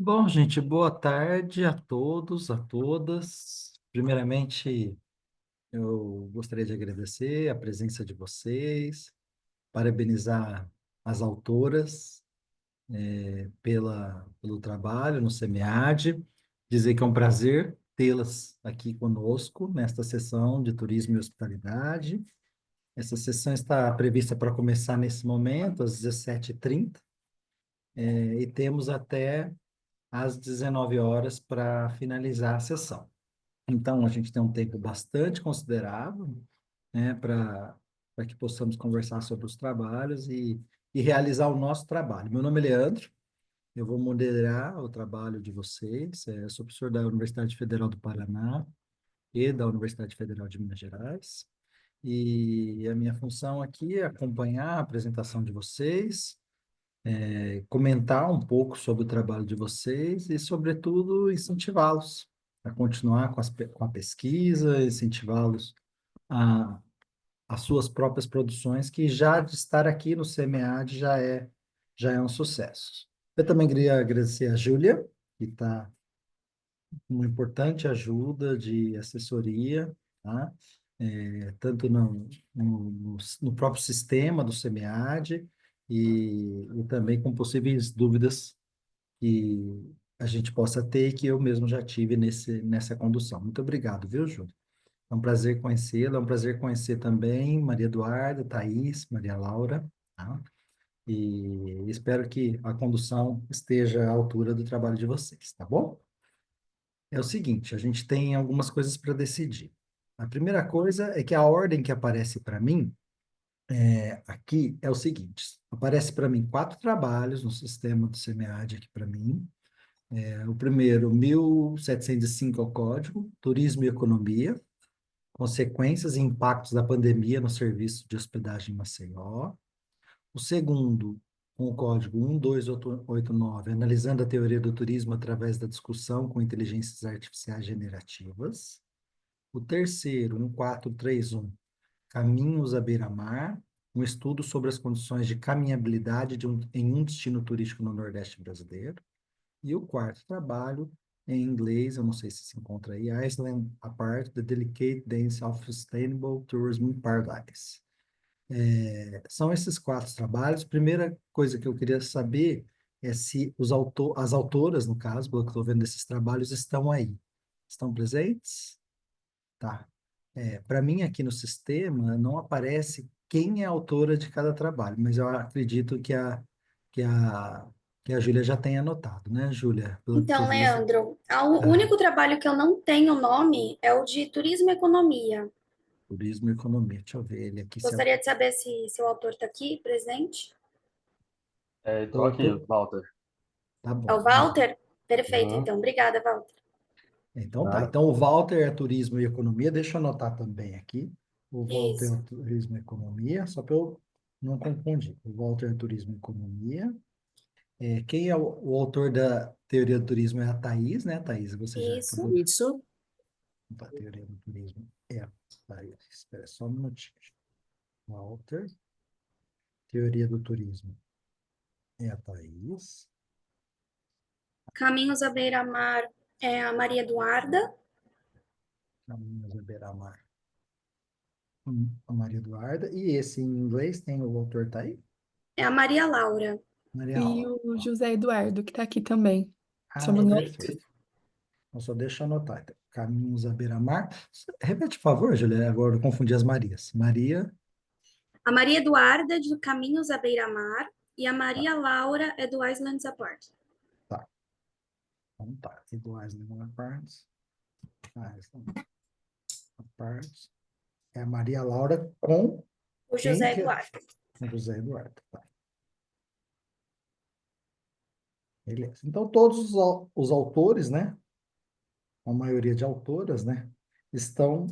Bom, gente, boa tarde a todos, a todas. Primeiramente, eu gostaria de agradecer a presença de vocês, parabenizar as autoras pelo trabalho no SEMEAD, dizer que é um prazer tê-las aqui conosco nesta sessão de turismo e hospitalidade. Essa sessão está prevista para começar nesse momento, às 17h30, e temos até às 19 horas para finalizar a sessão. Então, a gente tem um tempo bastante considerável, né, para que possamos conversar sobre os trabalhos e realizar o nosso trabalho. Meu nome é Leandro, eu vou moderar o trabalho de vocês. Sou professor da Universidade Federal do Paraná e da Universidade Federal de Minas Gerais. E a minha função aqui é acompanhar a apresentação de vocês, comentar um pouco sobre o trabalho de vocês e, sobretudo, incentivá-los a continuar com a pesquisa, incentivá-los a as suas próprias produções, que já de estar aqui no SEMEAD já é um sucesso. Eu também queria agradecer a Júlia, que está com uma importante ajuda de assessoria, tá? Tanto no próprio sistema do SEMEAD e também com possíveis dúvidas que a gente possa ter e que eu mesmo já tive nessa condução. Muito obrigado, viu, Júlia? É um prazer conhecê-la, é um prazer conhecer também Maria Eduarda, Thaís, Maria Laura, tá? E espero que a condução esteja à altura do trabalho de vocês, tá bom? É o seguinte, a gente tem algumas coisas para decidir. A primeira coisa é que a ordem que aparece para mim aqui é o seguinte: aparece para mim 4 trabalhos no sistema do SEMEAD aqui para mim. O primeiro, 1705 é o código, Turismo e Economia. Consequências e impactos da pandemia no serviço de hospedagem em Maceió. O segundo, com o código 12889, analisando a teoria do turismo através da discussão com inteligências artificiais generativas. O terceiro, 1431, Caminhos à beira-mar, um estudo sobre as condições de caminhabilidade em um destino turístico no Nordeste brasileiro. E o quarto trabalho, em inglês, eu não sei se encontra aí, Iceland Apart, The Delicate Dance of Sustainable Tourism in Paradise. São esses 4 trabalhos. Primeira coisa que eu queria saber é se as autoras, no caso, pelo que eu estou vendo desses trabalhos, estão aí. Estão presentes? Tá. Para mim, aqui no sistema, não aparece quem é a autora de cada trabalho, mas eu acredito que a, que a Júlia já tenha anotado, né, Júlia? Pelo que eu Então, vi. Leandro, o Ah, único trabalho que eu não tenho nome é o de turismo e economia. turismo e economia. Deixa eu ver ele aqui. Se é o Gostaria de saber se o autor está aqui, presente. Estou aqui, autor. Walter. Tá É o bom. Walter? Perfeito, Uhum, então. Obrigada, Walter. Então tá. tá. Então o Walter é turismo e economia. Deixa eu anotar também aqui. O Walter Isso, é turismo e economia, só para eu não confundir. O Walter é turismo e economia. Quem é o autor da teoria do turismo é a Thaís, né, Thaís? Você já isso. acabou de... A teoria do turismo é a Thaís. Espera só um minutinho. Walter, teoria do turismo é a Thaís. Caminhos à beira-mar é a Maria Eduarda. Caminhos à beira-mar, a Maria Eduarda. E esse em inglês tem o autor tá aí? É a Maria Laura. Maria E Laura. o José Eduardo, que tá aqui também. Ah, Somos nós. perfeito. Então, só deixa eu anotar. Então, Caminhos à beira-mar. Repete, por favor, Julia. Agora eu confundi as Marias. Maria. A Maria Eduarda, de Caminhos à beira-mar. E a Tá, Maria Laura é do Islands Apart. tá. Então tá. Iguais a partes. Partes. É a Maria Laura com O quem José que é? Eduardo. Com José Eduardo. Tá. Beleza. Então, todos os autores, né? A maioria de autoras, né? Estão.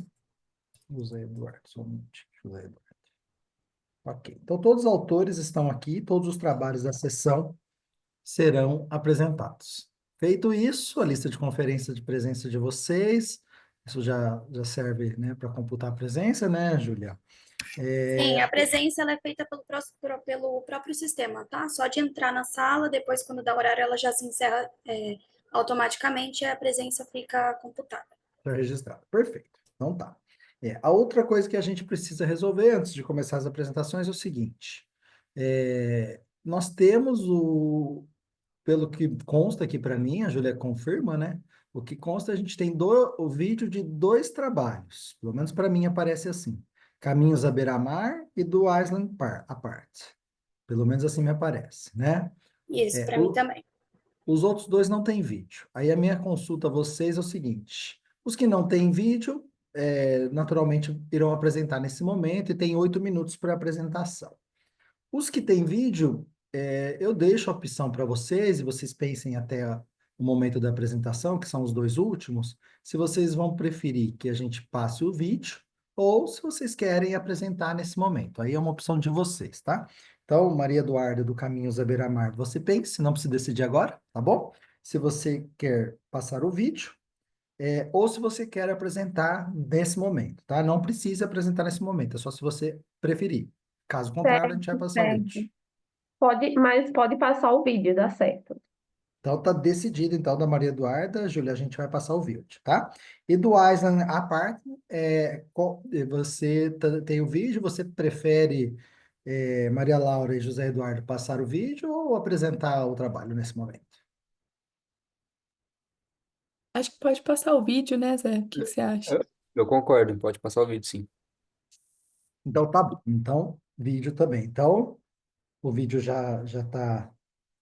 José Eduardo, só um minutinho. José Eduardo. Ok. Então, todos os autores estão aqui, todos os trabalhos da sessão serão apresentados. Feito isso, a lista de conferência de presença de vocês, isso já serve, né, para computar a presença, né, Júlia? Sim, a presença ela é feita pelo próprio sistema, tá? Só de entrar na sala, depois quando dá horário ela já se encerra automaticamente e a presença fica computada. Está registrado. Perfeito. Então tá. A outra coisa que a gente precisa resolver antes de começar as apresentações é o seguinte. Nós temos pelo que consta aqui para mim, a Júlia confirma, né? O que consta, a gente tem o vídeo de dois trabalhos. Pelo menos para mim aparece assim. Caminhos à Beira-Mar e do Island Apart. Pelo menos assim me aparece, né? Isso, para mim também. Os outros dois não têm vídeo. Aí a minha consulta a vocês é o seguinte: os que não têm vídeo, naturalmente irão apresentar nesse momento e tem 8 minutos para apresentação. Os que têm vídeo, eu deixo a opção para vocês e vocês pensem até o momento da apresentação, que são os dois últimos, se vocês vão preferir que a gente passe o vídeo ou se vocês querem apresentar nesse momento. Aí é uma opção de vocês, tá? Então, Maria Eduarda, do Caminhos à Beira-Mar, você pense, não precisa decidir agora, tá bom? Se você quer passar o vídeo, ou se você quer apresentar nesse momento, tá? Não precisa apresentar nesse momento, é só se você preferir. Caso contrário, a gente vai Certo, passar o vídeo. certo. Pode, mas pode passar o vídeo, dá certo. Então tá decidido, então, da Maria Eduarda, Júlia, a gente vai passar o vídeo, tá? E do Island à parte, você tem o vídeo, você prefere Maria Laura e José Eduardo passar o vídeo ou apresentar o trabalho nesse momento? Acho que pode passar o vídeo, né, Zé? O que você acha? Eu concordo, pode passar o vídeo, sim. Então tá bom. Então, vídeo também. Então, o vídeo já está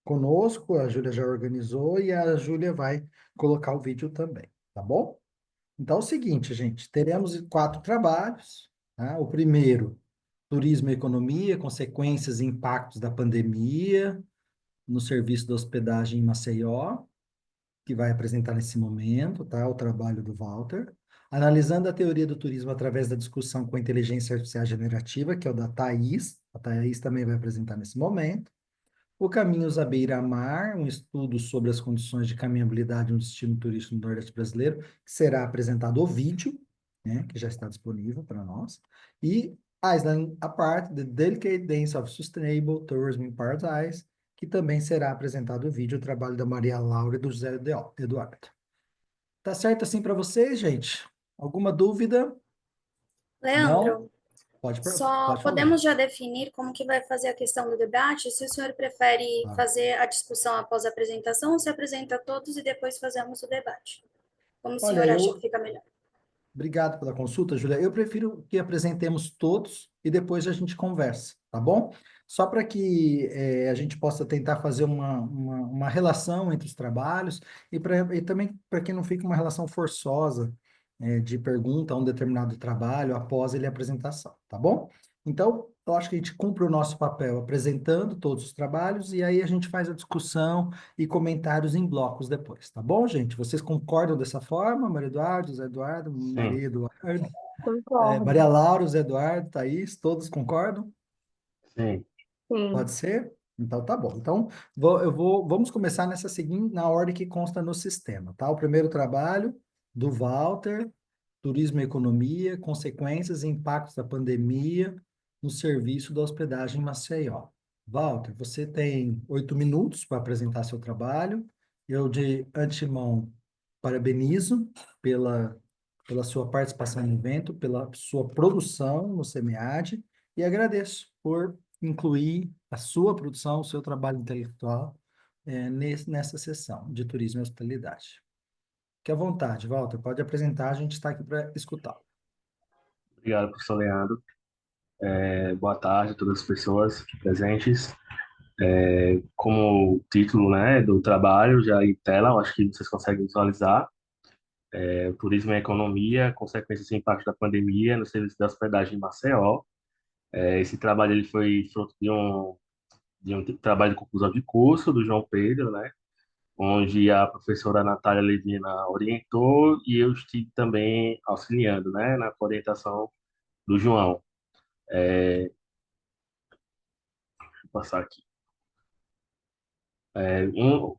conosco, a Júlia já organizou e a Júlia vai colocar o vídeo também, tá bom? Então é o seguinte, gente, teremos 4 trabalhos, tá? O primeiro, turismo e economia, consequências e impactos da pandemia no serviço da hospedagem em Maceió, que vai apresentar nesse momento, tá? O trabalho do Walter. Analisando a teoria do turismo através da discussão com a inteligência artificial generativa, que é o da Thaís. A Thaís também vai apresentar nesse momento. O Caminhos à Beira-Mar, um estudo sobre as condições de caminhabilidade no destino turístico no Nordeste brasileiro, que será apresentado o vídeo, né, que já está disponível para nós. E Island Apart, The Delicate Dance of Sustainable Tourism in Paradise, que também será apresentado o vídeo, o trabalho da Maria Laura e do José Eduardo. Tá certo assim para vocês, gente? Alguma dúvida? Não? Leandro, só Pode falar. podemos já definir como que vai fazer a questão do debate? Se o senhor prefere Tá. fazer a discussão após a apresentação ou se apresenta todos e depois fazemos o debate? Como o Olha, senhor acha que fica melhor? Obrigado pela consulta, Júlia. Eu prefiro que apresentemos todos e depois a gente conversa, tá bom? Só para que a gente possa tentar fazer uma relação entre os trabalhos e também para que não fique uma relação forçosa de pergunta a um determinado trabalho após ele a apresentação, tá bom? Então, eu acho que a gente cumpre o nosso papel apresentando todos os trabalhos e aí a gente faz a discussão e comentários em blocos depois, tá bom, gente? Vocês concordam dessa forma, Maria Eduardo, Zé Eduardo, Sim, Maria Eduardo, Concordo. Maria Laura, Zé Eduardo, Thaís, todos concordam? sim. Pode Sim. ser? Então tá bom. Então vamos começar na ordem que consta no sistema, tá? O primeiro trabalho do Walter, Turismo e Economia, consequências e impactos da pandemia no serviço da hospedagem em Maceió. Walter, você tem 8 minutos para apresentar seu trabalho. Eu, de antemão, parabenizo pela sua participação no evento, pela sua produção no SEMEAD e agradeço por incluir a sua produção, o seu trabalho intelectual nessa sessão de turismo e hospitalidade. Fique à vontade, Walter, pode apresentar, a gente está aqui para escutá-lo. Obrigado, professor Leandro. Boa tarde a todas as pessoas aqui presentes. Como o título, né, do trabalho já em tela, eu acho que vocês conseguem visualizar. Turismo e economia, consequências e impactos da pandemia no serviço de hospedagem em Maceió. Esse trabalho ele foi fruto de um trabalho de conclusão de curso do João Pedro, né, onde a professora Natália Levina orientou e eu estive também auxiliando, né, na orientação do João. Vou passar aqui. É, um,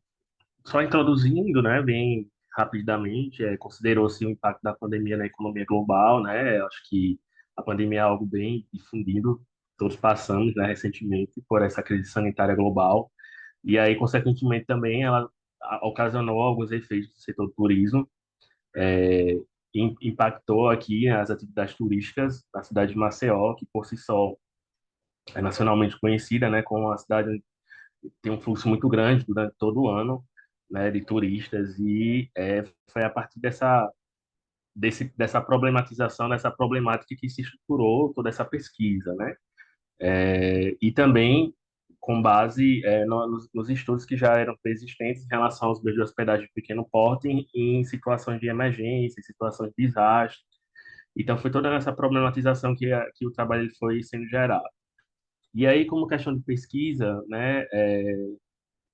Só introduzindo, né, bem rapidamente, considerou-se o impacto da pandemia na economia global, né, acho que A pandemia é algo bem difundido, todos passamos, né, recentemente por essa crise sanitária global, e aí, consequentemente, também ela ocasionou alguns efeitos do setor do turismo, é, impactou aqui as atividades turísticas da cidade de Maceió, que por si só é nacionalmente conhecida, né, como uma cidade que tem um fluxo muito grande durante todo o ano, né, de turistas, e foi a partir dessa problematização, dessa problemática que se estruturou toda essa pesquisa, né? E também com base nos estudos que já eram existentes em relação aos meios de hospedagem de pequeno porte em situações de emergência, em situações de desastre. Então, foi toda essa problematização que o trabalho ele foi sendo gerado. E aí, como questão de pesquisa, né,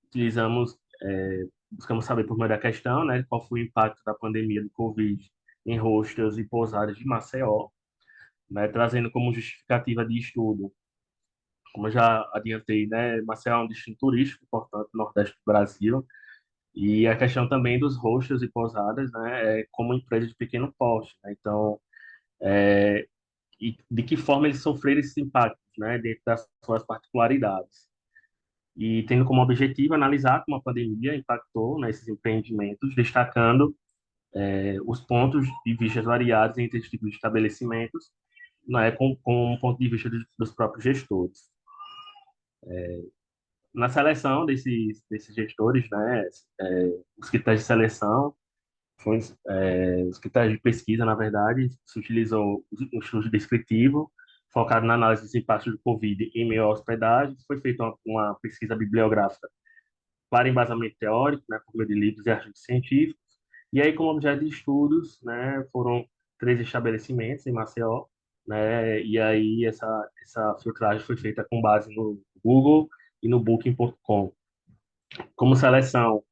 utilizamos, buscamos saber por meio da questão, né, qual foi o impacto da pandemia do Covid em hostels e pousadas de Maceió, né, trazendo como justificativa de estudo, como eu já adiantei, né, Maceió é um destino turístico, portanto, no Nordeste do Brasil, e a questão também dos hostels e pousadas, né, como empresa de pequeno porte, né, então, e de que forma eles sofreram esses impactos, né, dentro das suas particularidades. E tendo como objetivo analisar como a pandemia impactou nesses empreendimentos, destacando os pontos de vista variados entre esses tipos de estabelecimentos, né, com um ponto de vista dos próprios gestores. Na seleção desses gestores, né, os critérios de seleção, foi, os critérios de pesquisa, na verdade, se utilizou um estudo descritivo, focado na análise dos impactos do Covid em meio à hospedagem, foi feita uma pesquisa bibliográfica para embasamento teórico, né, por meio de livros e artigos científicos, e aí, como objeto de estudos, né, foram 3 estabelecimentos em Maceió, né, e aí essa filtragem foi feita com base no Google e no Booking.com. Como seleção,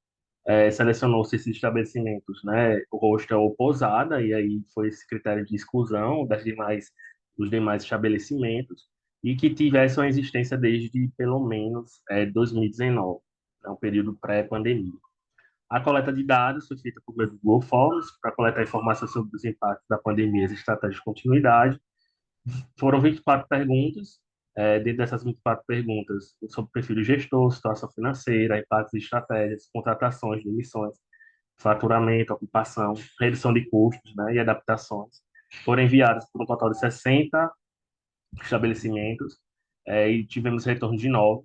selecionou-se esses estabelecimentos, né, o hostel ou pousada, e aí foi esse critério de exclusão dos demais estabelecimentos, e que tivessem uma existência desde pelo menos 2019, é um período pré-pandemia. A coleta de dados foi feita por meio do Google Forms, para coletar informações sobre os impactos da pandemia e as estratégias de continuidade. Foram 24 perguntas. Dentro dessas 24 perguntas, sobre o perfil do gestor, situação financeira, impactos e estratégias, contratações, demissões, faturamento, ocupação, redução de custos, né, e adaptações. Foram enviadas por um total de 60 estabelecimentos, e tivemos retorno de 9.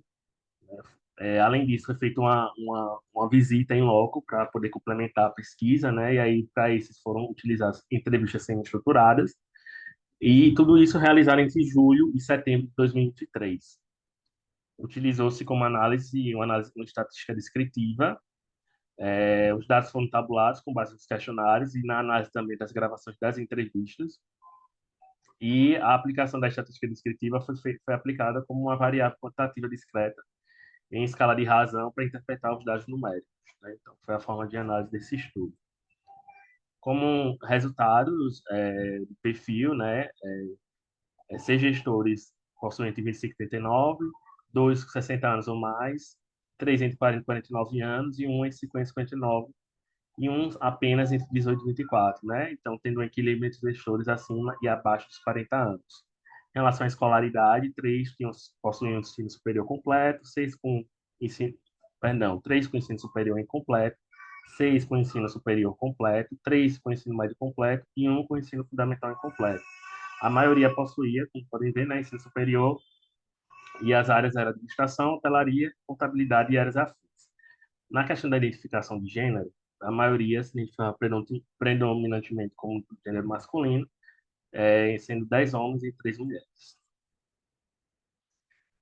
Além disso, foi feita uma visita em loco para poder complementar a pesquisa, né? E aí, para esses foram utilizadas entrevistas semi-estruturadas, e tudo isso realizado entre julho e setembro de 2023. Utilizou-se como análise, uma estatística descritiva. Os dados foram tabulados com base nos questionários e na análise também das gravações das entrevistas. E a aplicação da estatística descritiva foi aplicada como uma variável quantitativa discreta em escala de razão para interpretar os dados numéricos, né? Então, foi a forma de análise desse estudo. Como resultados do perfil, né, 6 gestores possuem entre 25 e 39, 2 com 60 anos ou mais, 3 entre 40 e 49 anos e 1 entre 50 e 59, e um apenas entre 18 e 24, né? Então, tendo um equilíbrio entre os gestores acima e abaixo dos 40 anos. Em relação à escolaridade, 3 possuíam ensino superior completo, 6 com ensino, perdão, 3 com ensino superior incompleto, 6 com ensino superior completo, 3 com ensino médio completo e 1 com ensino fundamental incompleto. A maioria possuía, como podem ver, né, ensino superior, e as áreas eram administração, hotelaria, contabilidade e áreas afins. Na questão da identificação de gênero, a maioria se identificava predominantemente como gênero masculino, sendo 10 homens e 3 mulheres.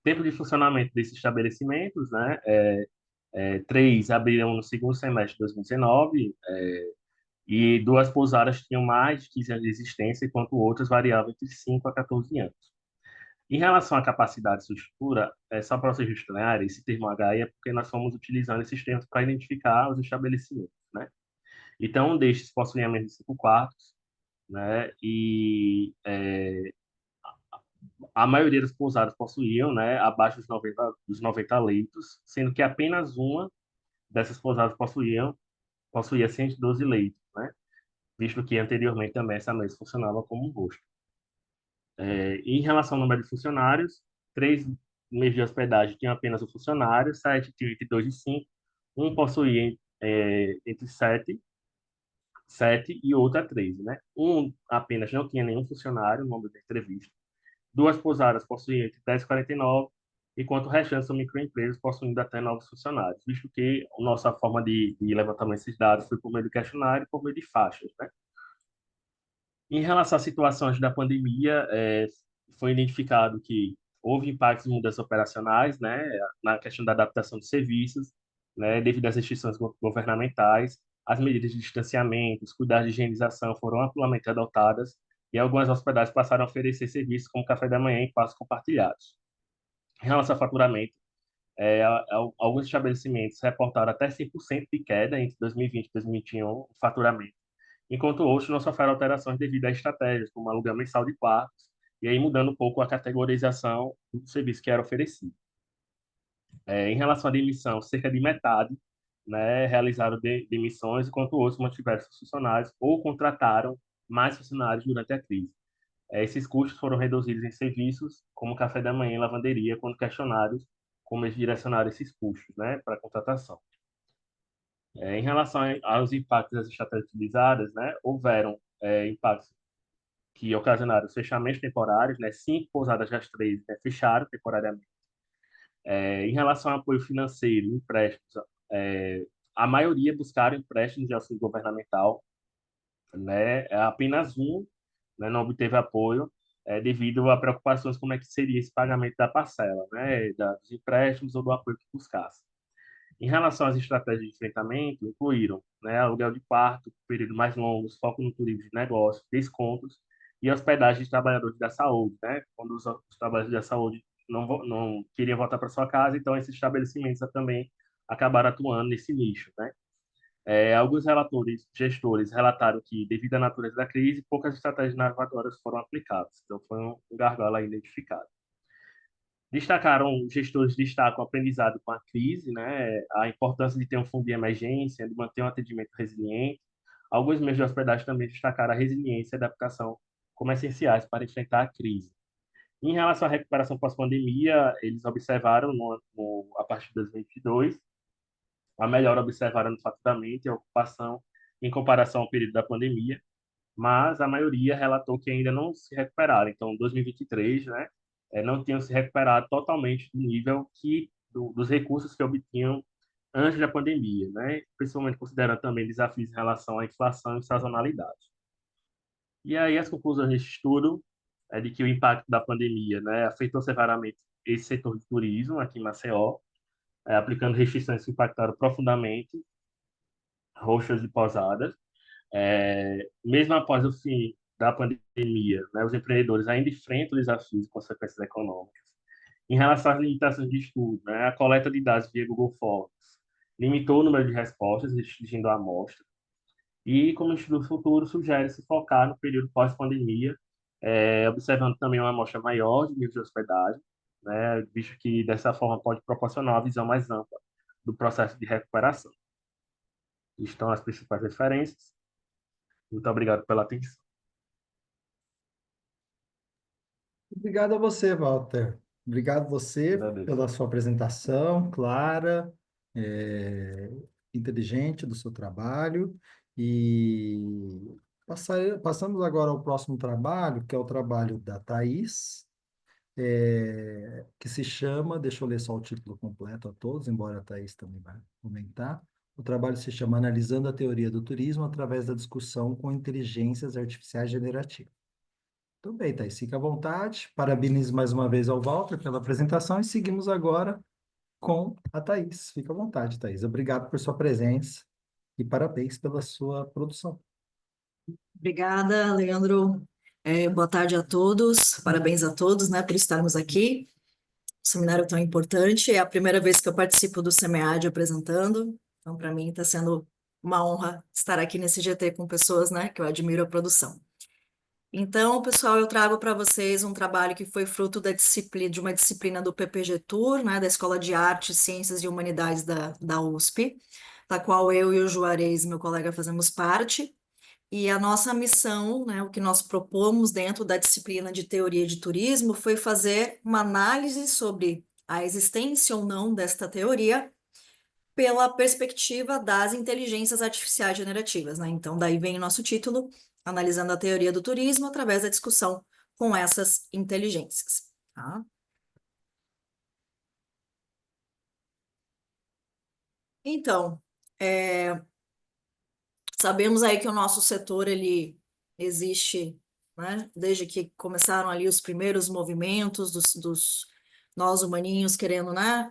Tempo de funcionamento desses estabelecimentos, né? 3 abriram no segundo semestre de 2019, e 2 pousadas tinham mais de 15 anos de existência, enquanto outras variavam entre 5 a 14 anos. Em relação à capacidade de sua estrutura, só para vocês estranharem, esse termo HI é porque nós fomos utilizando esses termos para identificar os estabelecimentos, né? Então, um destes possuía menos de 5 quartos, né? E a maioria das pousadas possuíam, né, abaixo dos 90 leitos, sendo que apenas uma dessas pousadas possuía 112 leitos, né? Visto que anteriormente também essa mesa funcionava como um rosto. Em relação ao número de funcionários, 3 meses de hospedagem tinham apenas um funcionário, 7 tinham entre 2 e 5, um possuía entre 7 e outro a 13, né? Um apenas não tinha nenhum funcionário no momento da entrevista. 2 pousadas possuíam entre 10 e 49, enquanto o restante são microempresas possuindo até 9 funcionários, visto que a nossa forma de levantamento desses dados foi por meio de questionário e por meio de faixas, né? Em relação às situações da pandemia, foi identificado que houve impactos em mudanças operacionais, né, na questão da adaptação de serviços, né, devido às restrições governamentais, as medidas de distanciamento, os cuidados de higienização foram amplamente adotadas e algumas hospedades passaram a oferecer serviços como café da manhã e espaços compartilhados. Em relação ao faturamento, alguns estabelecimentos reportaram até 100% de queda entre 2020 e 2021, o faturamento, enquanto outros não sofreram alterações devido a estratégias, como aluguel mensal de quartos, e aí mudando um pouco a categorização do serviço que era oferecido. Em relação à demissão, cerca de metade, né, realizaram demissões, enquanto outros mantiveram seus funcionários ou contrataram mais funcionários durante a crise. Esses custos foram reduzidos em serviços como café da manhã e lavanderia, quando questionados como eles direcionaram esses custos, né, para a contratação. Em relação aos impactos das estratégias utilizadas, né, houveram impactos que ocasionaram fechamentos temporários, né, 5 pousadas das 13, né, fecharam temporariamente. Em relação ao apoio financeiro, empréstimos, a maioria buscaram empréstimos de auxílio governamental, né, apenas um, né, não obteve apoio, devido a preocupações como é que seria esse pagamento da parcela, né, dos empréstimos ou do apoio que buscasse. Em relação às estratégias de enfrentamento, incluíram, né, aluguel de quarto, períodos mais longos, foco no turismo de negócios, descontos e hospedagem de trabalhadores da saúde, né? Quando os trabalhadores da saúde não queriam voltar para sua casa, então esses estabelecimentos também acabaram atuando nesse nicho, né? Alguns gestores relataram que, devido à natureza da crise, poucas estratégias inovadoras foram aplicadas. Então, foi um gargalo aí identificado. Gestores destacam o aprendizado com a crise, né? A importância de ter um fundo de emergência, de manter um atendimento resiliente. Alguns meios de hospedagem também destacaram a resiliência e adaptação como essenciais para enfrentar a crise. Em relação à recuperação pós-pandemia, eles observaram, a partir de 2022, a melhora observada no faturamento e a ocupação em comparação ao período da pandemia, mas a maioria relatou que ainda não se recuperaram. Então, 2023, né, não tinham se recuperado totalmente do nível dos recursos que obtinham antes da pandemia, né, principalmente considerando também desafios em relação à inflação e sazonalidade. E aí as conclusões desse estudo é de que o impacto da pandemia, né, afetou severamente esse setor de turismo aqui em Maceió, aplicando restrições que impactaram profundamente roxas e pousadas. Mesmo após o fim da pandemia, né, os empreendedores ainda enfrentam desafios e consequências econômicas. Em relação às limitações de estudo, né, a coleta de dados via Google Forms limitou o número de respostas, restringindo a amostra. E, como o Instituto Futuro, sugere se focar no período pós-pandemia, observando também uma amostra maior de nível de hospedagem, né, visto que dessa forma pode proporcionar uma visão mais ampla do processo de recuperação. Estão as principais referências. Muito obrigado pela atenção. Obrigado a você, Walter. Obrigado você Agradeço. pela sua apresentação clara, inteligente do seu trabalho. E passamos agora ao próximo trabalho, que é o trabalho da Thaís, que se chama, deixa eu ler só o título completo a todos, embora a Thaís também vai comentar. O trabalho se chama Analisando a Teoria do Turismo através da discussão com inteligências artificiais generativas. Tudo bem, Thaís, fica à vontade. Parabéns mais uma vez ao Walter pela apresentação e seguimos agora com a Thaís. Fica à vontade, Thaís. Obrigado por sua presença e parabéns pela sua produção. Obrigada, Leandro. Boa tarde a todos. Parabéns a todos, né, por estarmos aqui. Seminário tão importante. É a primeira vez que eu participo do SEMEAD apresentando. Então, para mim, está sendo uma honra estar aqui nesse GT com pessoas, né, que eu admiro a produção. Então, pessoal, eu trago para vocês um trabalho que foi fruto de uma disciplina do PPG Tour, né, da Escola de Artes, Ciências e Humanidades da USP, da qual eu e o Juarez, meu colega, fazemos parte. E a nossa missão, né, o que nós propomos dentro da disciplina de teoria de turismo foi fazer uma análise sobre a existência ou não desta teoria pela perspectiva das inteligências artificiais generativas, né? Então, daí vem o nosso título, analisando a teoria do turismo através da discussão com essas inteligências, tá? Então, sabemos aí que o nosso setor, ele existe, né, desde que começaram ali os primeiros movimentos dos nós humaninhos querendo, né,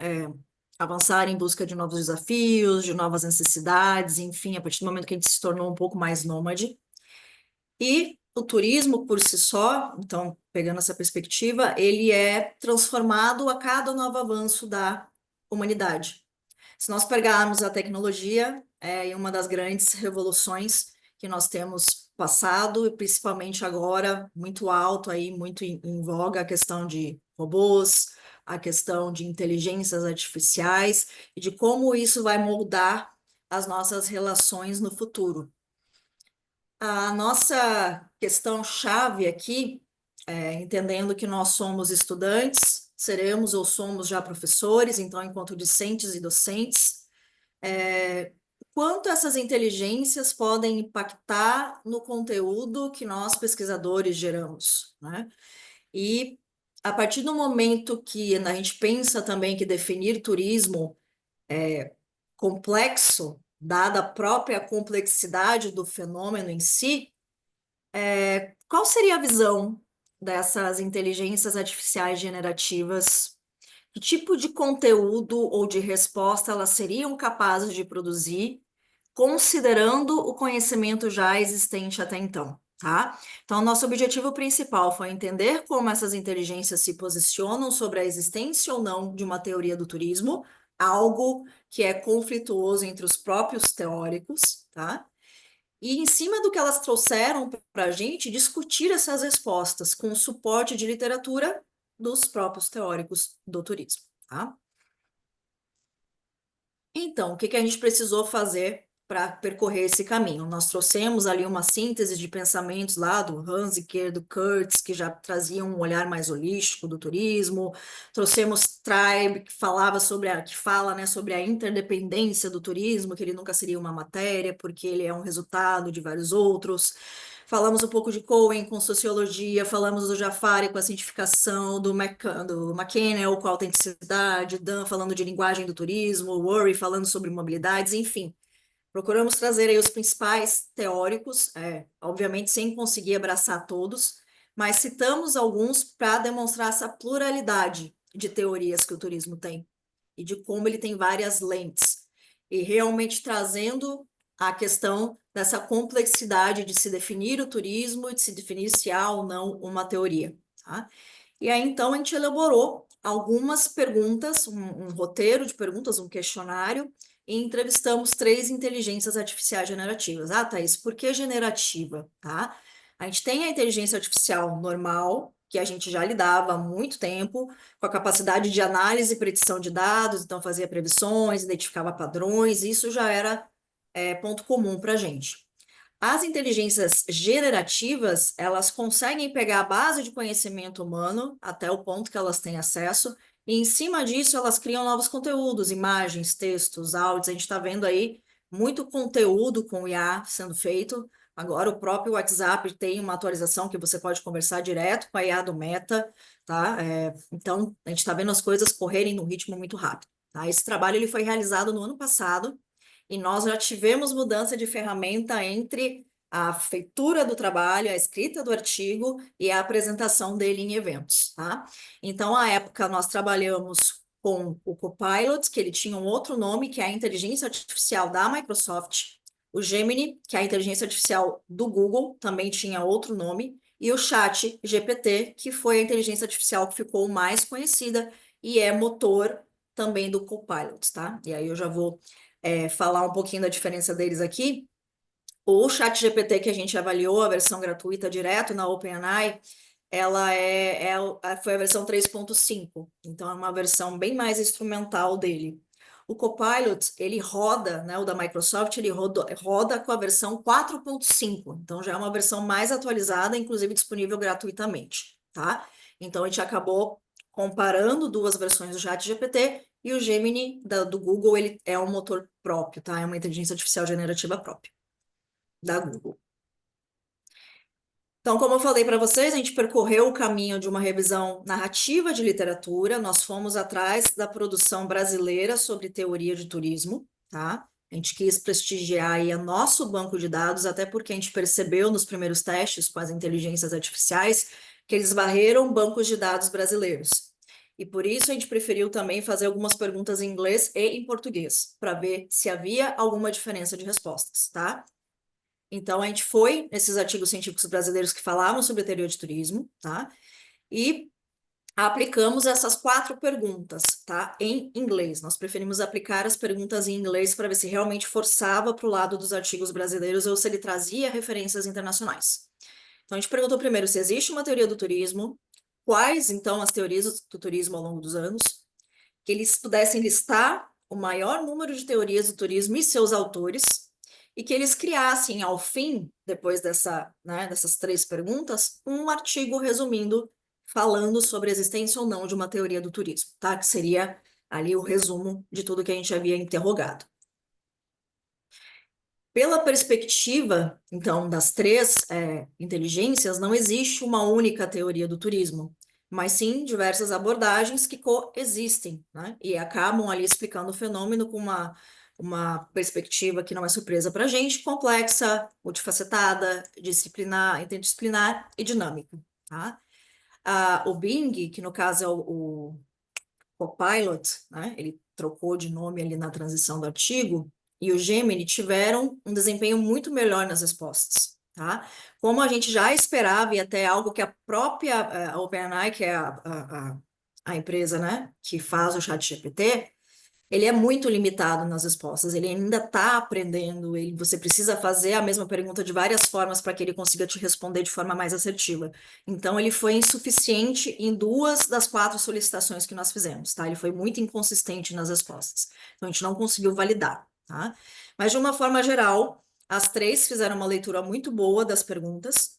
avançar em busca de novos desafios, de novas necessidades, enfim, a partir do momento que a gente se tornou um pouco mais nômade. E o turismo por si só, então, pegando essa perspectiva, ele é transformado a cada novo avanço da humanidade. Se nós pegarmos a tecnologia, é uma das grandes revoluções que nós temos passado, e principalmente agora, muito alto aí, muito em voga, a questão de robôs, a questão de inteligências artificiais e de como isso vai moldar as nossas relações no futuro. A nossa questão-chave aqui, entendendo que nós somos estudantes, seremos ou somos já professores, então, enquanto discentes e docentes, quanto essas inteligências podem impactar no conteúdo que nós, pesquisadores, geramos, né? E a partir do momento que a gente pensa também que definir turismo é complexo, dada a própria complexidade do fenômeno em si, qual seria a visão dessas inteligências artificiais generativas? Que tipo de conteúdo ou de resposta elas seriam capazes de produzir, considerando o conhecimento já existente até então, tá? Então, nosso objetivo principal foi entender como essas inteligências se posicionam sobre a existência ou não de uma teoria do turismo, algo que é conflituoso entre os próprios teóricos, tá? E em cima do que elas trouxeram para a gente, discutir essas respostas com o suporte de literatura dos próprios teóricos do turismo, tá? Então, o que a gente precisou fazer para percorrer esse caminho? Nós trouxemos ali uma síntese de pensamentos lá do Hanziker, do Kurtz, que já traziam um olhar mais holístico do turismo. Trouxemos Tribe, que fala, né, sobre a interdependência do turismo, que ele nunca seria uma matéria, porque ele é um resultado de vários outros. Falamos um pouco de Cohen com sociologia, falamos do Jafari com a cientificação, do McKennell com a autenticidade, Dan falando de linguagem do turismo, Worry falando sobre mobilidades, enfim. Procuramos trazer aí os principais teóricos, obviamente sem conseguir abraçar todos, mas citamos alguns para demonstrar essa pluralidade de teorias que o turismo tem e de como ele tem várias lentes, e realmente trazendo a questão dessa complexidade de se definir o turismo e de se definir se há ou não uma teoria, tá? E aí, então, a gente elaborou algumas perguntas, um roteiro de perguntas, um questionário, e entrevistamos 3 inteligências artificiais generativas. Ah, Thaís, por que generativa, tá? A gente tem a inteligência artificial normal, que a gente já lidava há muito tempo, com a capacidade de análise e predição de dados, então fazia previsões, identificava padrões, isso já era ponto comum para a gente. As inteligências generativas, elas conseguem pegar a base de conhecimento humano até o ponto que elas têm acesso, e em cima disso elas criam novos conteúdos, imagens, textos, áudios. A gente está vendo aí muito conteúdo com o IA sendo feito. Agora o próprio WhatsApp tem uma atualização que você pode conversar direto com a IA do Meta, tá? Então, a gente está vendo as coisas correrem num ritmo muito rápido, tá? Esse trabalho ele foi realizado no ano passado, e nós já tivemos mudança de ferramenta entre a feitura do trabalho, a escrita do artigo e a apresentação dele em eventos, tá? Então, à época, nós trabalhamos com o Copilot, que ele tinha um outro nome, que é a inteligência artificial da Microsoft, o Gemini, que é a inteligência artificial do Google, também tinha outro nome, e o Chat GPT, que foi a inteligência artificial que ficou mais conhecida e é motor também do Copilot, tá? E aí eu já vou falar um pouquinho da diferença deles aqui. O ChatGPT que a gente avaliou, a versão gratuita direto na OpenAI, ela foi a versão 3.5, então é uma versão bem mais instrumental dele. O Copilot, ele roda, né, o da Microsoft, ele roda com a versão 4.5, então já é uma versão mais atualizada, inclusive disponível gratuitamente, tá? Então a gente acabou comparando duas versões do ChatGPT e o Gemini do Google, ele é um motor próprio, tá? É uma inteligência artificial generativa própria da Google. Então, como eu falei para vocês, a gente percorreu o caminho de uma revisão narrativa de literatura, nós fomos atrás da produção brasileira sobre teoria de turismo, tá? A gente quis prestigiar aí o nosso banco de dados, até porque a gente percebeu nos primeiros testes com as inteligências artificiais que eles varreram bancos de dados brasileiros. E por isso a gente preferiu também fazer algumas perguntas em inglês e em português, para ver se havia alguma diferença de respostas, tá? Então, a gente foi nesses artigos científicos brasileiros que falavam sobre teoria de turismo, tá? E aplicamos essas 4 perguntas, tá? Em inglês. Nós preferimos aplicar as perguntas em inglês para ver se realmente forçava para o lado dos artigos brasileiros ou se ele trazia referências internacionais. Então, a gente perguntou primeiro se existe uma teoria do turismo, quais, então, as teorias do turismo ao longo dos anos, que eles pudessem listar o maior número de teorias do turismo e seus autores, e que eles criassem, ao fim, depois dessas 3 perguntas, um artigo resumindo, falando sobre a existência ou não de uma teoria do turismo, tá? Que seria ali o resumo de tudo que a gente havia interrogado. Pela perspectiva, então, das 3 inteligências, não existe uma única teoria do turismo, mas sim diversas abordagens que coexistem, né? E acabam ali explicando o fenômeno com uma perspectiva que não é surpresa para a gente, complexa, multifacetada, disciplinar, interdisciplinar e dinâmica, tá? O Bing, que no caso é o Copilot, né? Ele trocou de nome ali na transição do artigo, e o Gemini tiveram um desempenho muito melhor nas respostas, tá? Como a gente já esperava, e até algo que a própria OpenAI, que é a empresa, né, que faz o ChatGPT, ele é muito limitado nas respostas, ele ainda está aprendendo, você precisa fazer a mesma pergunta de várias formas para que ele consiga te responder de forma mais assertiva. Então, ele foi insuficiente em 2 das 4 solicitações que nós fizemos, tá? Ele foi muito inconsistente nas respostas. Então, a gente não conseguiu validar, tá? Mas, de uma forma geral, as 3 fizeram uma leitura muito boa das perguntas,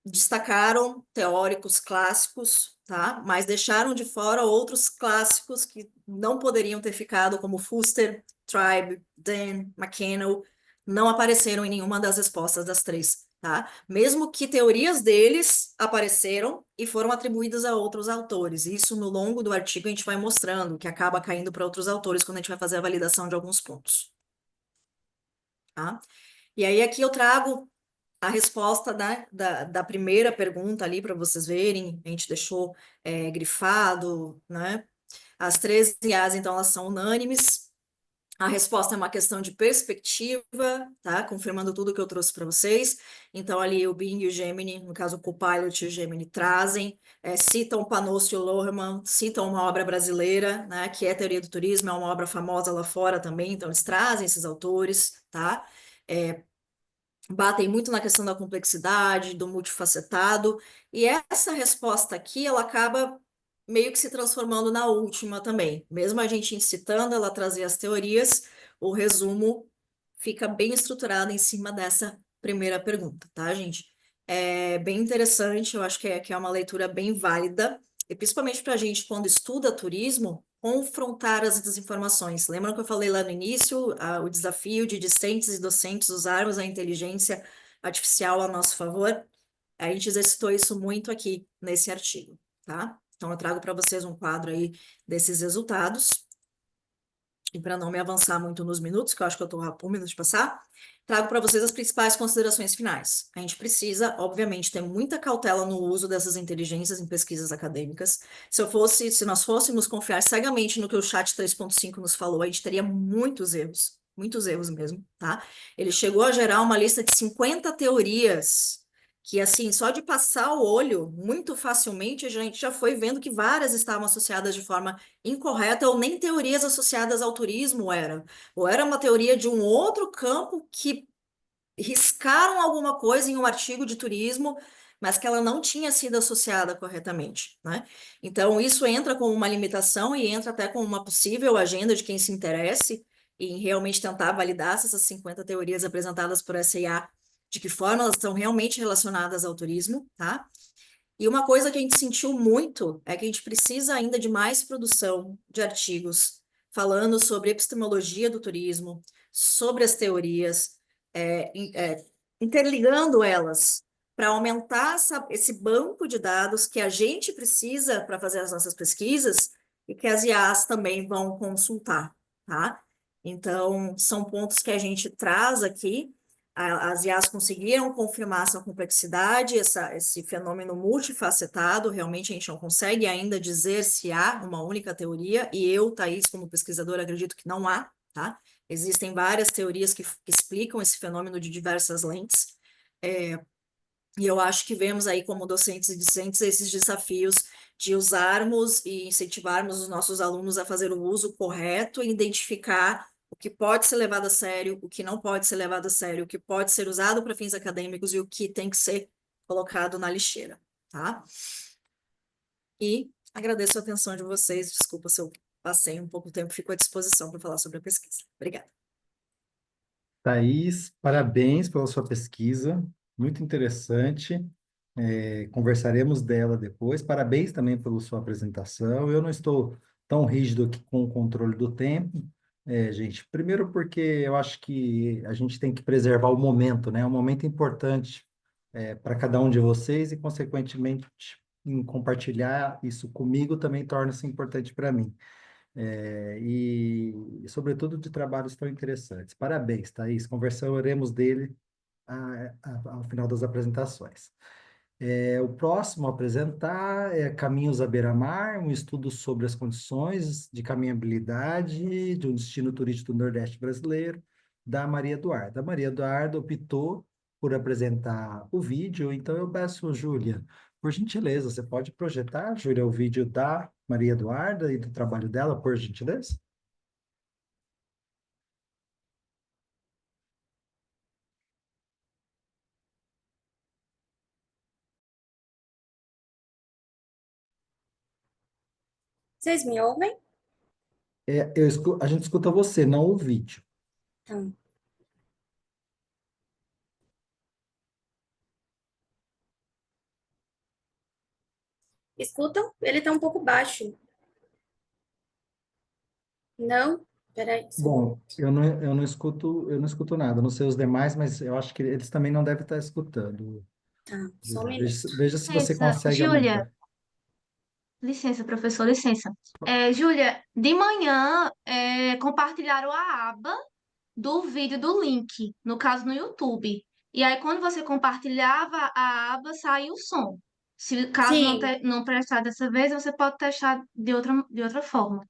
destacaram teóricos clássicos, tá? Mas deixaram de fora outros clássicos que não poderiam ter ficado, como Fuster, Tribe, Dan, McKenna, não apareceram em nenhuma das respostas das 3, tá? Mesmo que teorias deles apareceram e foram atribuídas a outros autores. Isso, no longo do artigo, a gente vai mostrando, que acaba caindo para outros autores quando a gente vai fazer a validação de alguns pontos. Tá? E aí, aqui eu trago a resposta da primeira pergunta ali para vocês verem, a gente deixou grifado, né? As 3 IAs, então, elas são unânimes. A resposta é uma questão de perspectiva, tá? Confirmando tudo que eu trouxe para vocês. Então, ali o Bing e o Gemini, no caso o Copilot e o Gemini, trazem, citam Panossi e o Lohrmann, citam uma obra brasileira, né? Que é Teoria do Turismo, é uma obra famosa lá fora também, então eles trazem esses autores, tá? Batem muito na questão da complexidade, do multifacetado, e essa resposta aqui, ela acaba meio que se transformando na última também. Mesmo a gente incitando ela a trazer as teorias, o resumo fica bem estruturado em cima dessa primeira pergunta, tá, gente? É bem interessante, eu acho que é uma leitura bem válida, e principalmente para a gente, quando estuda turismo, confrontar as desinformações. Lembram que eu falei lá no início, o desafio de discentes e docentes usarmos a inteligência artificial a nosso favor? A gente exercitou isso muito aqui nesse artigo, tá? Então, eu trago para vocês um quadro aí desses resultados. E para não me avançar muito nos minutos, que eu acho que eu estou a 1 minuto de passar, trago para vocês as principais considerações finais. A gente precisa, obviamente, ter muita cautela no uso dessas inteligências em pesquisas acadêmicas. Se nós fôssemos confiar cegamente no que o Chat 3.5 nos falou, a gente teria muitos erros mesmo, tá? Ele chegou a gerar uma lista de 50 teorias que, assim, só de passar o olho, muito facilmente, a gente já foi vendo que várias estavam associadas de forma incorreta, ou nem teorias associadas ao turismo eram. Ou era uma teoria de um outro campo que riscaram alguma coisa em um artigo de turismo, mas que ela não tinha sido associada corretamente, né? Então, isso entra como uma limitação e entra até como uma possível agenda de quem se interesse em realmente tentar validar se essas 50 teorias apresentadas por essa IA, de que forma elas estão realmente relacionadas ao turismo, tá? E uma coisa que a gente sentiu muito é que a gente precisa ainda de mais produção de artigos falando sobre epistemologia do turismo, sobre as teorias, interligando elas para aumentar esse banco de dados que a gente precisa para fazer as nossas pesquisas e que as IAs também vão consultar, tá? Então, são pontos que a gente traz aqui. As IAs conseguiram confirmar essa complexidade, esse fenômeno multifacetado. Realmente a gente não consegue ainda dizer se há uma única teoria, e eu, Thaís, como pesquisadora, acredito que não há, tá? Existem várias teorias que explicam esse fenômeno de diversas lentes, e eu acho que vemos aí como docentes e discentes esses desafios de usarmos e incentivarmos os nossos alunos a fazer o uso correto e identificar o que pode ser levado a sério, o que não pode ser levado a sério, o que pode ser usado para fins acadêmicos e o que tem que ser colocado na lixeira, tá? E agradeço a atenção de vocês. Desculpa se eu passei um pouco de tempo, fico à disposição para falar sobre a pesquisa. Obrigada. Thaís, parabéns pela sua pesquisa, muito interessante. Conversaremos dela depois. Parabéns também pela sua apresentação. Eu não estou tão rígido aqui com o controle do tempo, gente. Primeiro porque eu acho que a gente tem que preservar o momento, né? É um momento importante para cada um de vocês e, consequentemente, em compartilhar isso comigo também torna-se importante para mim. Sobretudo, de trabalhos tão interessantes. Parabéns, Thaís. Conversaremos dele ao final das apresentações. O próximo a apresentar é Caminhos à Beira-Mar, um estudo sobre as condições de caminhabilidade de um destino turístico do Nordeste brasileiro, da Maria Eduarda. A Maria Eduarda optou por apresentar o vídeo, então eu peço, Júlia, por gentileza, você pode projetar, Júlia, o vídeo da Maria Eduarda e do trabalho dela, por gentileza? Vocês me ouvem? A gente escuta você, não o vídeo. Então, escutam? Ele tá um pouco baixo. Não? Peraí, Bom, eu não escuto nada, não sei os demais, mas eu acho que eles também não devem estar escutando. tá, só um Júlia. minuto. Veja se você Licença, consegue Júlia, aumentar. licença, professor, licença. Júlia, de manhã compartilharam a aba do vídeo do link, no caso no YouTube. E aí, quando você compartilhava a aba, saía o som. Se caso Sim, não prestar dessa vez, você pode testar de outra forma.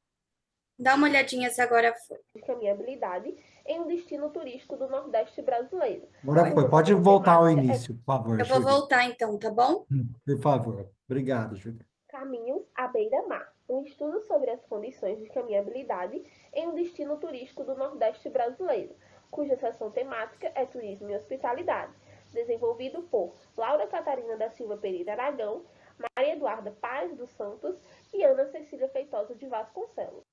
dá uma olhadinha se agora foi. Caminhabilidade em um destino turístico do Nordeste brasileiro. Agora foi. Cuja Pode sessão voltar ao temática é início, por favor, Eu vou Júlia. voltar então, tá bom? Por favor. Obrigado, Júlia. Caminhos à Beira-Mar, um estudo sobre as condições de caminhabilidade em um destino turístico do Nordeste brasileiro, cuja seção temática é Turismo e Hospitalidade, desenvolvido por Laura Catarina da Silva Pereira Aragão, Maria Eduarda Paz dos Santos e Ana Cecília Feitosa de Vasconcelos.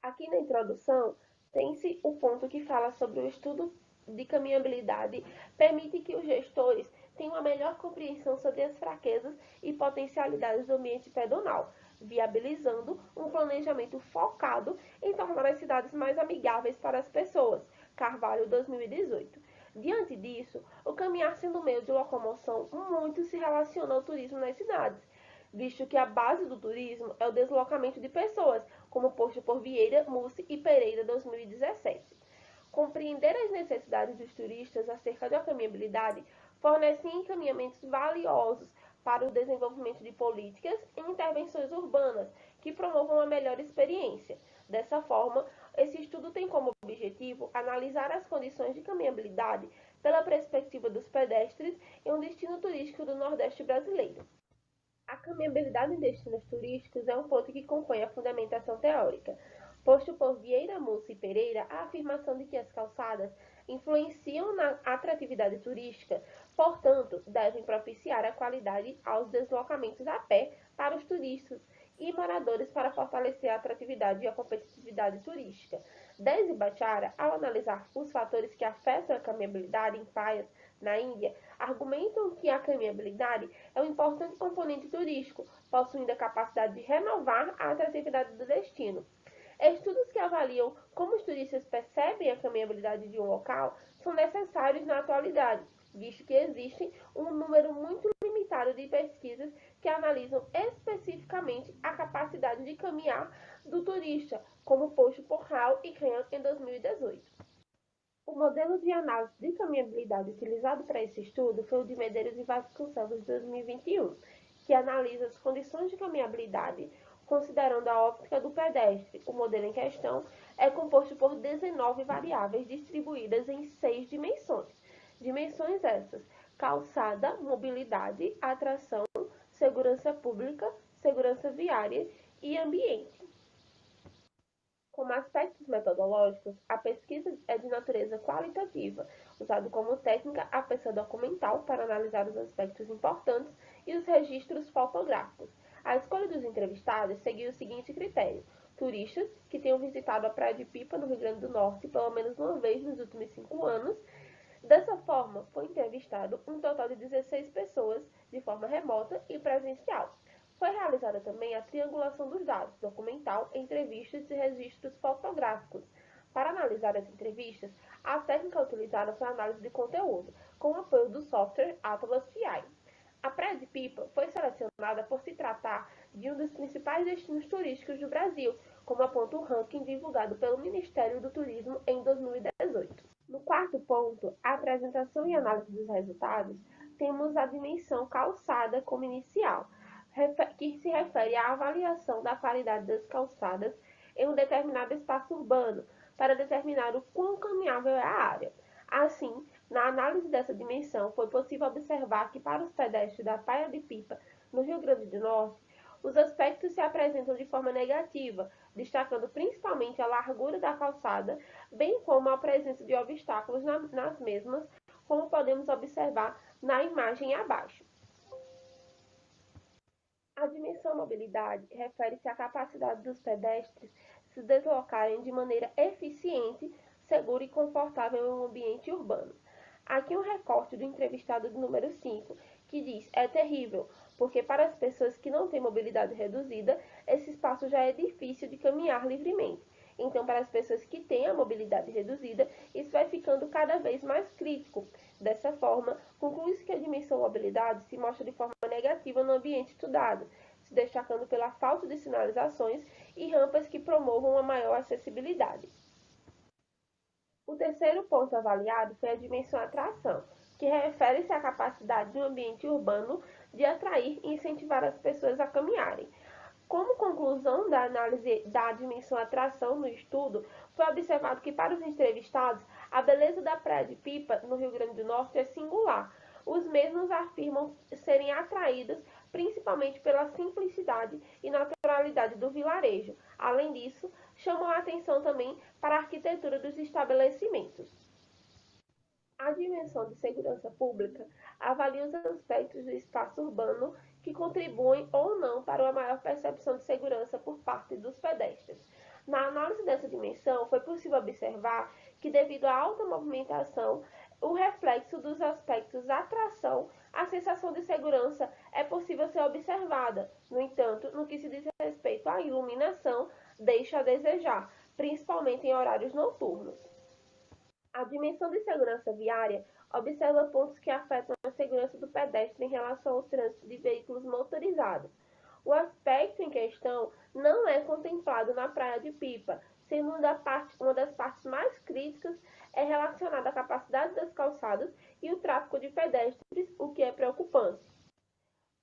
Aqui na introdução tem-se o ponto que fala sobre o estudo de caminhabilidade, permite que os gestores tenham uma melhor compreensão sobre as fraquezas e potencialidades do ambiente pedonal, viabilizando um planejamento focado em tornar as cidades mais amigáveis para as pessoas. Carvalho, 2018. Diante disso, o caminhar sendo meio de locomoção muito se relaciona ao turismo nas cidades, visto que a base do turismo é o deslocamento de pessoas, como posto por Vieira, Mussi e Pereira, 2017. Compreender as necessidades dos turistas acerca da caminhabilidade fornece encaminhamentos valiosos para o desenvolvimento de políticas e intervenções urbanas que promovam a melhor experiência. Dessa forma, esse estudo tem como objetivo analisar as condições de caminhabilidade pela perspectiva dos pedestres em um destino turístico do Nordeste brasileiro. A caminhabilidade em destinos turísticos é um ponto que compõe a fundamentação teórica. posto por Vieira Moça e Pereira a afirmação de que as calçadas influenciam na atratividade turística, portanto, devem propiciar a qualidade aos deslocamentos a pé para os turistas e moradores para fortalecer a atratividade e a competitividade turística. Desi Bachara, ao analisar os fatores que afetam a caminhabilidade em praias na Índia, argumentam que a caminhabilidade é um importante componente turístico, possuindo a capacidade de renovar a atratividade do destino. Estudos que avaliam como os turistas percebem a caminhabilidade de um local são necessários na atualidade, visto que existe um número muito limitado de pesquisas que analisam especificamente a capacidade de caminhar do turista, como posto por Hall e Khan em 2018. O modelo de análise de caminhabilidade utilizado para esse estudo foi o de Medeiros e Vasconcelos de 2021, que analisa as condições de caminhabilidade considerando a óptica do pedestre. O modelo em questão é composto por 19 variáveis distribuídas em 6 dimensões. Dimensões essas: calçada, mobilidade, atração, segurança pública, segurança viária e ambiente. Como aspectos metodológicos, a pesquisa é de natureza qualitativa, usado como técnica a pesquisa documental para analisar os aspectos importantes e os registros fotográficos. A escolha dos entrevistados seguiu o seguinte critério: turistas que tenham visitado a Praia de Pipa, no Rio Grande do Norte, pelo menos uma vez nos últimos 5 anos. Dessa forma, foi entrevistado um total de 16 pessoas, de forma remota e presencial. Foi realizada também a triangulação dos dados, documental, entrevistas e registros fotográficos. Para analisar as entrevistas, a técnica utilizada foi a análise de conteúdo, com o apoio do software Atlas TI. A Praia de Pipa foi selecionada por se tratar de um dos principais destinos turísticos do Brasil, como aponta o ranking divulgado pelo Ministério do Turismo em 2018. No quarto ponto, a apresentação e análise dos resultados, temos a dimensão calçada como inicial, que se refere à avaliação da qualidade das calçadas em um determinado espaço urbano, para determinar o quão caminhável é a área. Assim, na análise dessa dimensão, foi possível observar que para os pedestres da Praia de Pipa, no Rio Grande do Norte, os aspectos se apresentam de forma negativa, destacando principalmente a largura da calçada, bem como a presença de obstáculos nas mesmas, como podemos observar na imagem abaixo. A dimensão mobilidade refere-se à capacidade dos pedestres se deslocarem de maneira eficiente, segura e confortável em um ambiente urbano. Aqui um recorte do entrevistado do número 5, que diz: é terrível, porque para as pessoas que não têm mobilidade reduzida, esse espaço já é difícil de caminhar livremente. Então, para as pessoas que têm a mobilidade reduzida, isso vai ficando cada vez mais crítico. Dessa forma, conclui-se que a dimensão mobilidade se mostra de forma negativa no ambiente estudado, se destacando pela falta de sinalizações e rampas que promovam uma maior acessibilidade. O terceiro ponto avaliado foi a dimensão atração, que refere-se à capacidade do ambiente urbano de atrair e incentivar as pessoas a caminharem. Como conclusão da análise da dimensão atração no estudo, foi observado que para os entrevistados, a beleza da Praia de Pipa, no Rio Grande do Norte, é singular. Os mesmos afirmam serem atraídos principalmente pela simplicidade e naturalidade do vilarejo. Além disso, chamam a atenção também para a arquitetura dos estabelecimentos. A dimensão de segurança pública avalia os aspectos do espaço urbano que contribuem ou não para uma maior percepção de segurança por parte dos pedestres. Na análise dessa dimensão, foi possível observar que, devido à alta movimentação, o reflexo dos aspectos atração, a sensação de segurança é possível ser observada. No entanto, no que se diz respeito à iluminação, deixa a desejar, principalmente em horários noturnos. A dimensão de segurança viária observa pontos que afetam a segurança do pedestre em relação ao trânsito de veículos motorizados. O aspecto em questão não é contemplado na Praia de Pipa, sendo uma das partes mais críticas é relacionada à capacidade das calçadas e o tráfego de pedestres, o que é preocupante.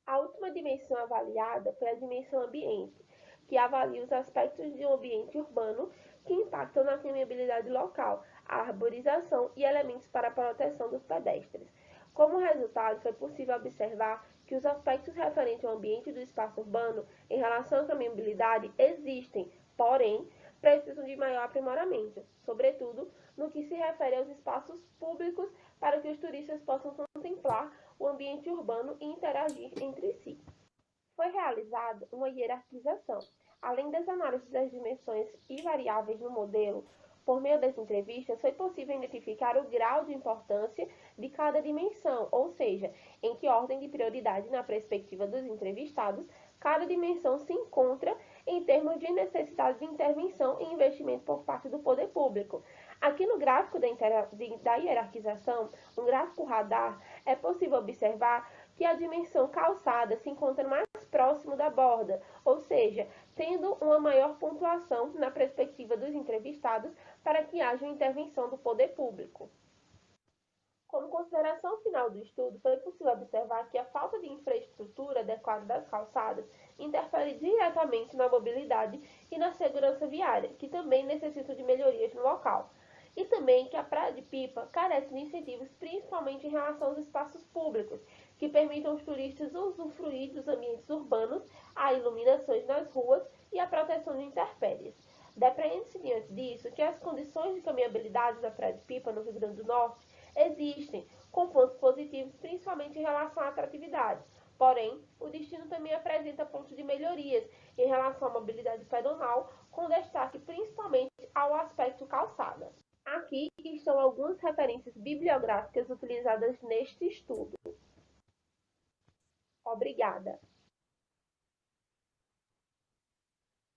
A última dimensão avaliada foi a dimensão ambiente, que avalia os aspectos de um ambiente urbano que impactam na caminhabilidade local, a arborização e elementos para a proteção dos pedestres. Como resultado, foi possível observar que os aspectos referentes ao ambiente do espaço urbano em relação à caminhabilidade existem, porém, precisam de maior aprimoramento, sobretudo no que se refere aos espaços públicos para que os turistas possam contemplar o ambiente urbano e interagir entre si. Foi realizada uma hierarquização. Além das análises das dimensões e variáveis no modelo, por meio das entrevistas, foi possível identificar o grau de importância de cada dimensão, ou seja, em que ordem de prioridade na perspectiva dos entrevistados cada dimensão se encontra em termos de necessidade de intervenção e investimento por parte do poder público. Aqui no gráfico da hierarquização, um gráfico radar, é possível observar que a dimensão calçada se encontra mais próximo da borda, ou seja, tendo uma maior pontuação na perspectiva dos entrevistados para que haja uma intervenção do poder público. Como consideração final do estudo, foi possível observar que a falta de infraestrutura adequada das calçadas interfere diretamente na mobilidade e na segurança viária, que também necessitam de melhorias no local. E também que a Praia de Pipa carece de incentivos, principalmente em relação aos espaços públicos, que permitam aos turistas usufruir dos ambientes urbanos, a iluminações nas ruas e a proteção de intempéries. Depreende-se diante disso que as condições de caminhabilidade na Praia de Pipa, no Rio Grande do Norte, existem, com pontos positivos, principalmente em relação à atratividade. Porém, o destino também apresenta pontos de melhorias em relação à mobilidade pedonal, com destaque principalmente ao aspecto calçada. Aqui estão algumas referências bibliográficas utilizadas neste estudo. Obrigada.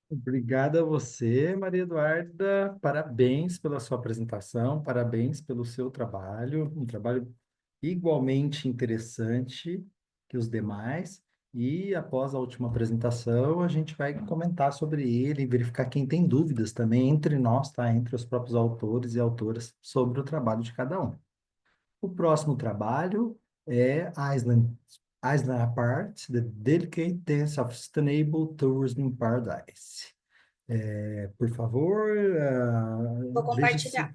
Obrigada a você, Maria Eduarda. Parabéns pela sua apresentação, parabéns pelo seu trabalho, um trabalho igualmente interessante que os demais. E após a última apresentação, a gente vai comentar sobre ele e verificar quem tem dúvidas também entre nós, tá? Entre os próprios autores e autoras sobre o trabalho de cada um. O próximo trabalho é Island Apart, The Delicate Dance of Sustainable Tourism in Paradise. Por favor, Vou compartilhar.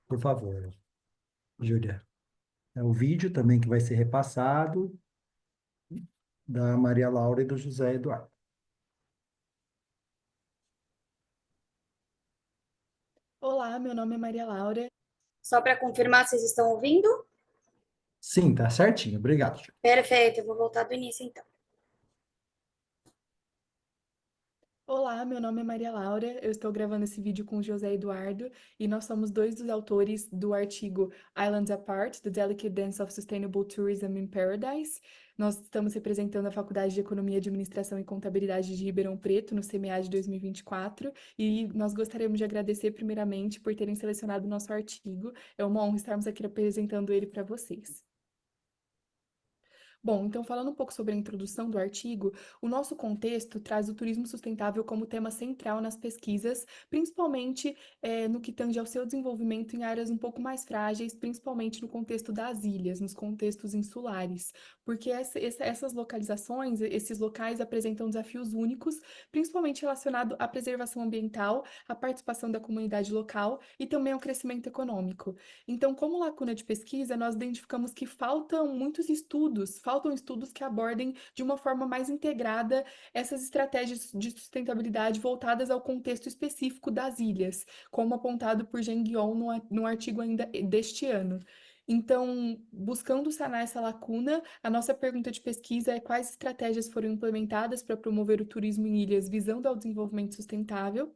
por favor, Júlia. É o vídeo também que vai ser repassado da Maria Laura e do José Eduardo. Olá, meu nome é Maria Laura. Só para confirmar, vocês estão ouvindo? Sim, tá certinho. Obrigado, Júlia. Perfeito, eu vou voltar do início então. Olá, meu nome é Maria Laura. Eu estou gravando esse vídeo com o José Eduardo e nós somos dois dos autores do artigo Islands Apart, The Delicate Dance of Sustainable Tourism in Paradise. Nós estamos representando a Faculdade de Economia, Administração e Contabilidade de Ribeirão Preto no CMA de 2024 e nós gostaríamos de agradecer primeiramente por terem selecionado o nosso artigo. É uma honra estarmos aqui apresentando ele para vocês. Bom, então falando um pouco sobre a introdução do artigo, o nosso contexto traz o turismo sustentável como tema central nas pesquisas, principalmente no que tange ao seu desenvolvimento em áreas um pouco mais frágeis, principalmente no contexto das ilhas, nos contextos insulares, porque essas localizações, esses locais apresentam desafios únicos, principalmente relacionado à preservação ambiental, à participação da comunidade local e também ao crescimento econômico. Então, como lacuna de pesquisa, nós identificamos que faltam estudos que abordem de uma forma mais integrada essas estratégias de sustentabilidade voltadas ao contexto específico das ilhas, como apontado por Jean Guion no artigo ainda deste ano. Então, buscando sanar essa lacuna, a nossa pergunta de pesquisa é quais estratégias foram implementadas para promover o turismo em ilhas visando ao desenvolvimento sustentável.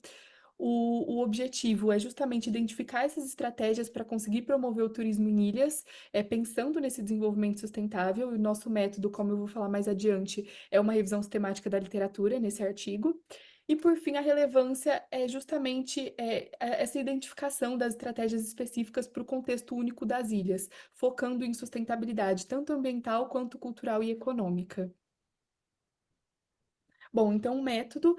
O objetivo é justamente identificar essas estratégias para conseguir promover o turismo em ilhas, pensando nesse desenvolvimento sustentável, e o nosso método, como eu vou falar mais adiante, é uma revisão sistemática da literatura nesse artigo. E, por fim, a relevância é justamente essa identificação das estratégias específicas para o contexto único das ilhas, focando em sustentabilidade, tanto ambiental quanto cultural e econômica. Bom, então o método,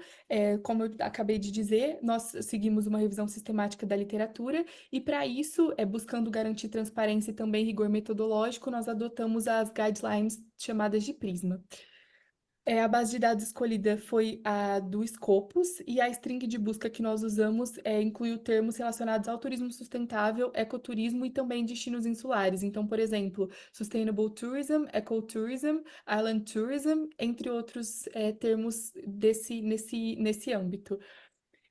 como eu acabei de dizer, nós seguimos uma revisão sistemática da literatura e, para isso, buscando garantir transparência e também rigor metodológico, nós adotamos as guidelines chamadas de PRISMA. A base de dados escolhida foi a do Scopus e a string de busca que nós usamos incluiu termos relacionados ao turismo sustentável, ecoturismo e também destinos insulares. Então, por exemplo, Sustainable Tourism, Ecotourism, Island Tourism, entre outros termos nesse âmbito.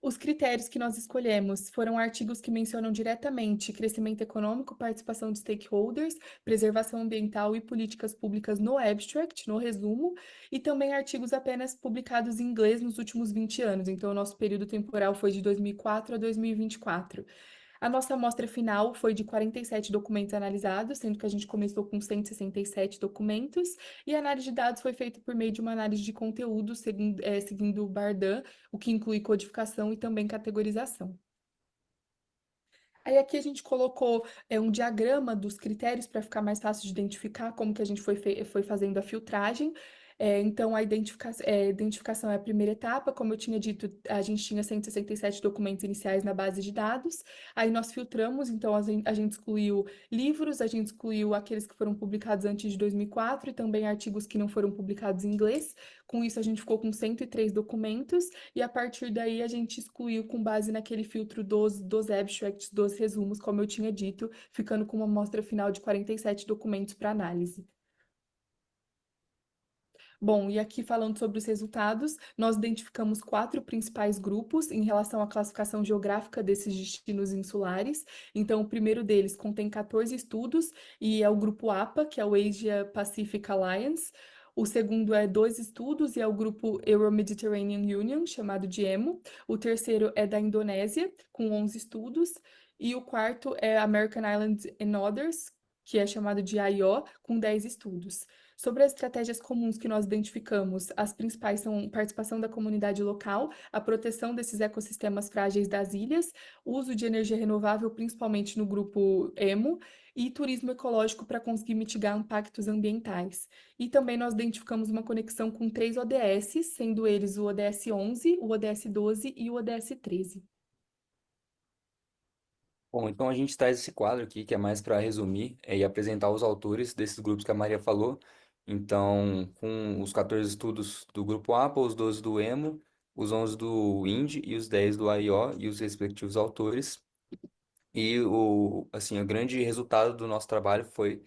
Os critérios que nós escolhemos foram artigos que mencionam diretamente crescimento econômico, participação de stakeholders, preservação ambiental e políticas públicas no abstract, no resumo, e também artigos apenas publicados em inglês nos últimos 20 anos. Então, o nosso período temporal foi de 2004 a 2024. A nossa amostra final foi de 47 documentos analisados, sendo que a gente começou com 167 documentos, e a análise de dados foi feita por meio de uma análise de conteúdo, seguindo o Bardan, o que inclui codificação e também categorização. Aí aqui a gente colocou um diagrama dos critérios para ficar mais fácil de identificar como que a gente foi fazendo a filtragem. Então, a identificação é a primeira etapa. Como eu tinha dito, a gente tinha 167 documentos iniciais na base de dados. Aí nós filtramos, então a gente excluiu livros, a gente excluiu aqueles que foram publicados antes de 2004 e também artigos que não foram publicados em inglês. Com isso, a gente ficou com 103 documentos e a partir daí a gente excluiu com base naquele filtro dos abstracts, dos resumos, como eu tinha dito, ficando com uma amostra final de 47 documentos para análise. Bom, e aqui falando sobre os resultados, nós identificamos 4 principais grupos em relação à classificação geográfica desses destinos insulares. Então, o primeiro deles contém 14 estudos e é o grupo APA, que é o Asia Pacific Alliance. O segundo é 2 estudos e é o grupo Euro-Mediterranean Union, chamado de EMO. O terceiro é da Indonésia, com 11 estudos. E o quarto é American Islands and Others, que é chamado de AIO, com 10 estudos. Sobre as estratégias comuns que nós identificamos, as principais são participação da comunidade local, a proteção desses ecossistemas frágeis das ilhas, uso de energia renovável, principalmente no grupo EMO, e turismo ecológico para conseguir mitigar impactos ambientais. E também nós identificamos uma conexão com 3 ODS, sendo eles o ODS 11, o ODS 12 e o ODS 13. Bom, então a gente traz esse quadro aqui, que é mais para resumir e apresentar os autores desses grupos que a Maria falou. Então, com os 14 estudos do grupo APA, os 12 do EMO, os 11 do INDE e os 10 do AIO e os respectivos autores. E o grande resultado do nosso trabalho foi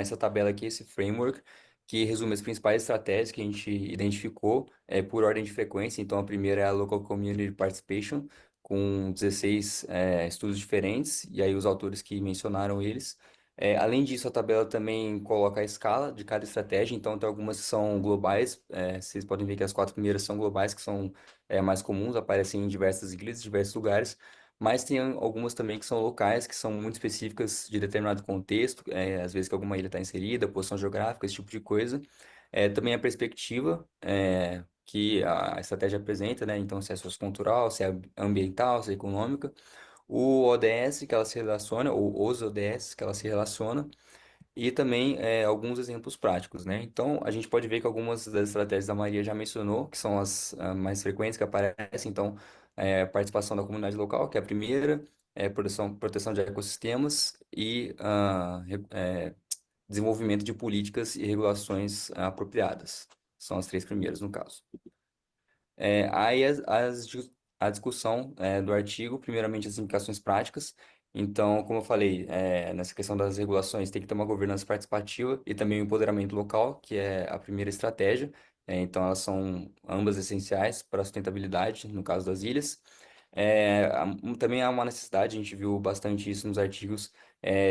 essa tabela aqui, esse framework, que resume as principais estratégias que a gente identificou por ordem de frequência. Então, a primeira é a Local Community Participation, com 16 estudos diferentes, e aí os autores que mencionaram eles. Além disso, a tabela também coloca a escala de cada estratégia, então tem algumas que são globais, vocês podem ver que as 4 primeiras são globais, que são mais comuns, aparecem em diversas ilhas, diversos lugares, mas tem algumas também que são locais, que são muito específicas de determinado contexto, às vezes que alguma ilha está inserida, posição geográfica, esse tipo de coisa. Também a perspectiva que a estratégia apresenta, né? Então, se é sociocultural, se é ambiental, se é econômica. O ODS que ela se relaciona, ou os ODS que ela se relaciona, e também alguns exemplos práticos, né? Então, a gente pode ver que algumas das estratégias a Maria já mencionou, que são as mais frequentes que aparecem. Então, participação da comunidade local, que é a primeira, proteção de ecossistemas e desenvolvimento de políticas e regulações apropriadas. São as 3 primeiras, no caso. Aí a discussão do artigo, primeiramente as implicações práticas. Então, como eu falei, nessa questão das regulações tem que ter uma governança participativa e também o empoderamento local, que é a primeira estratégia. Então, elas são ambas essenciais para a sustentabilidade, no caso das ilhas. Também há uma necessidade, a gente viu bastante isso nos artigos,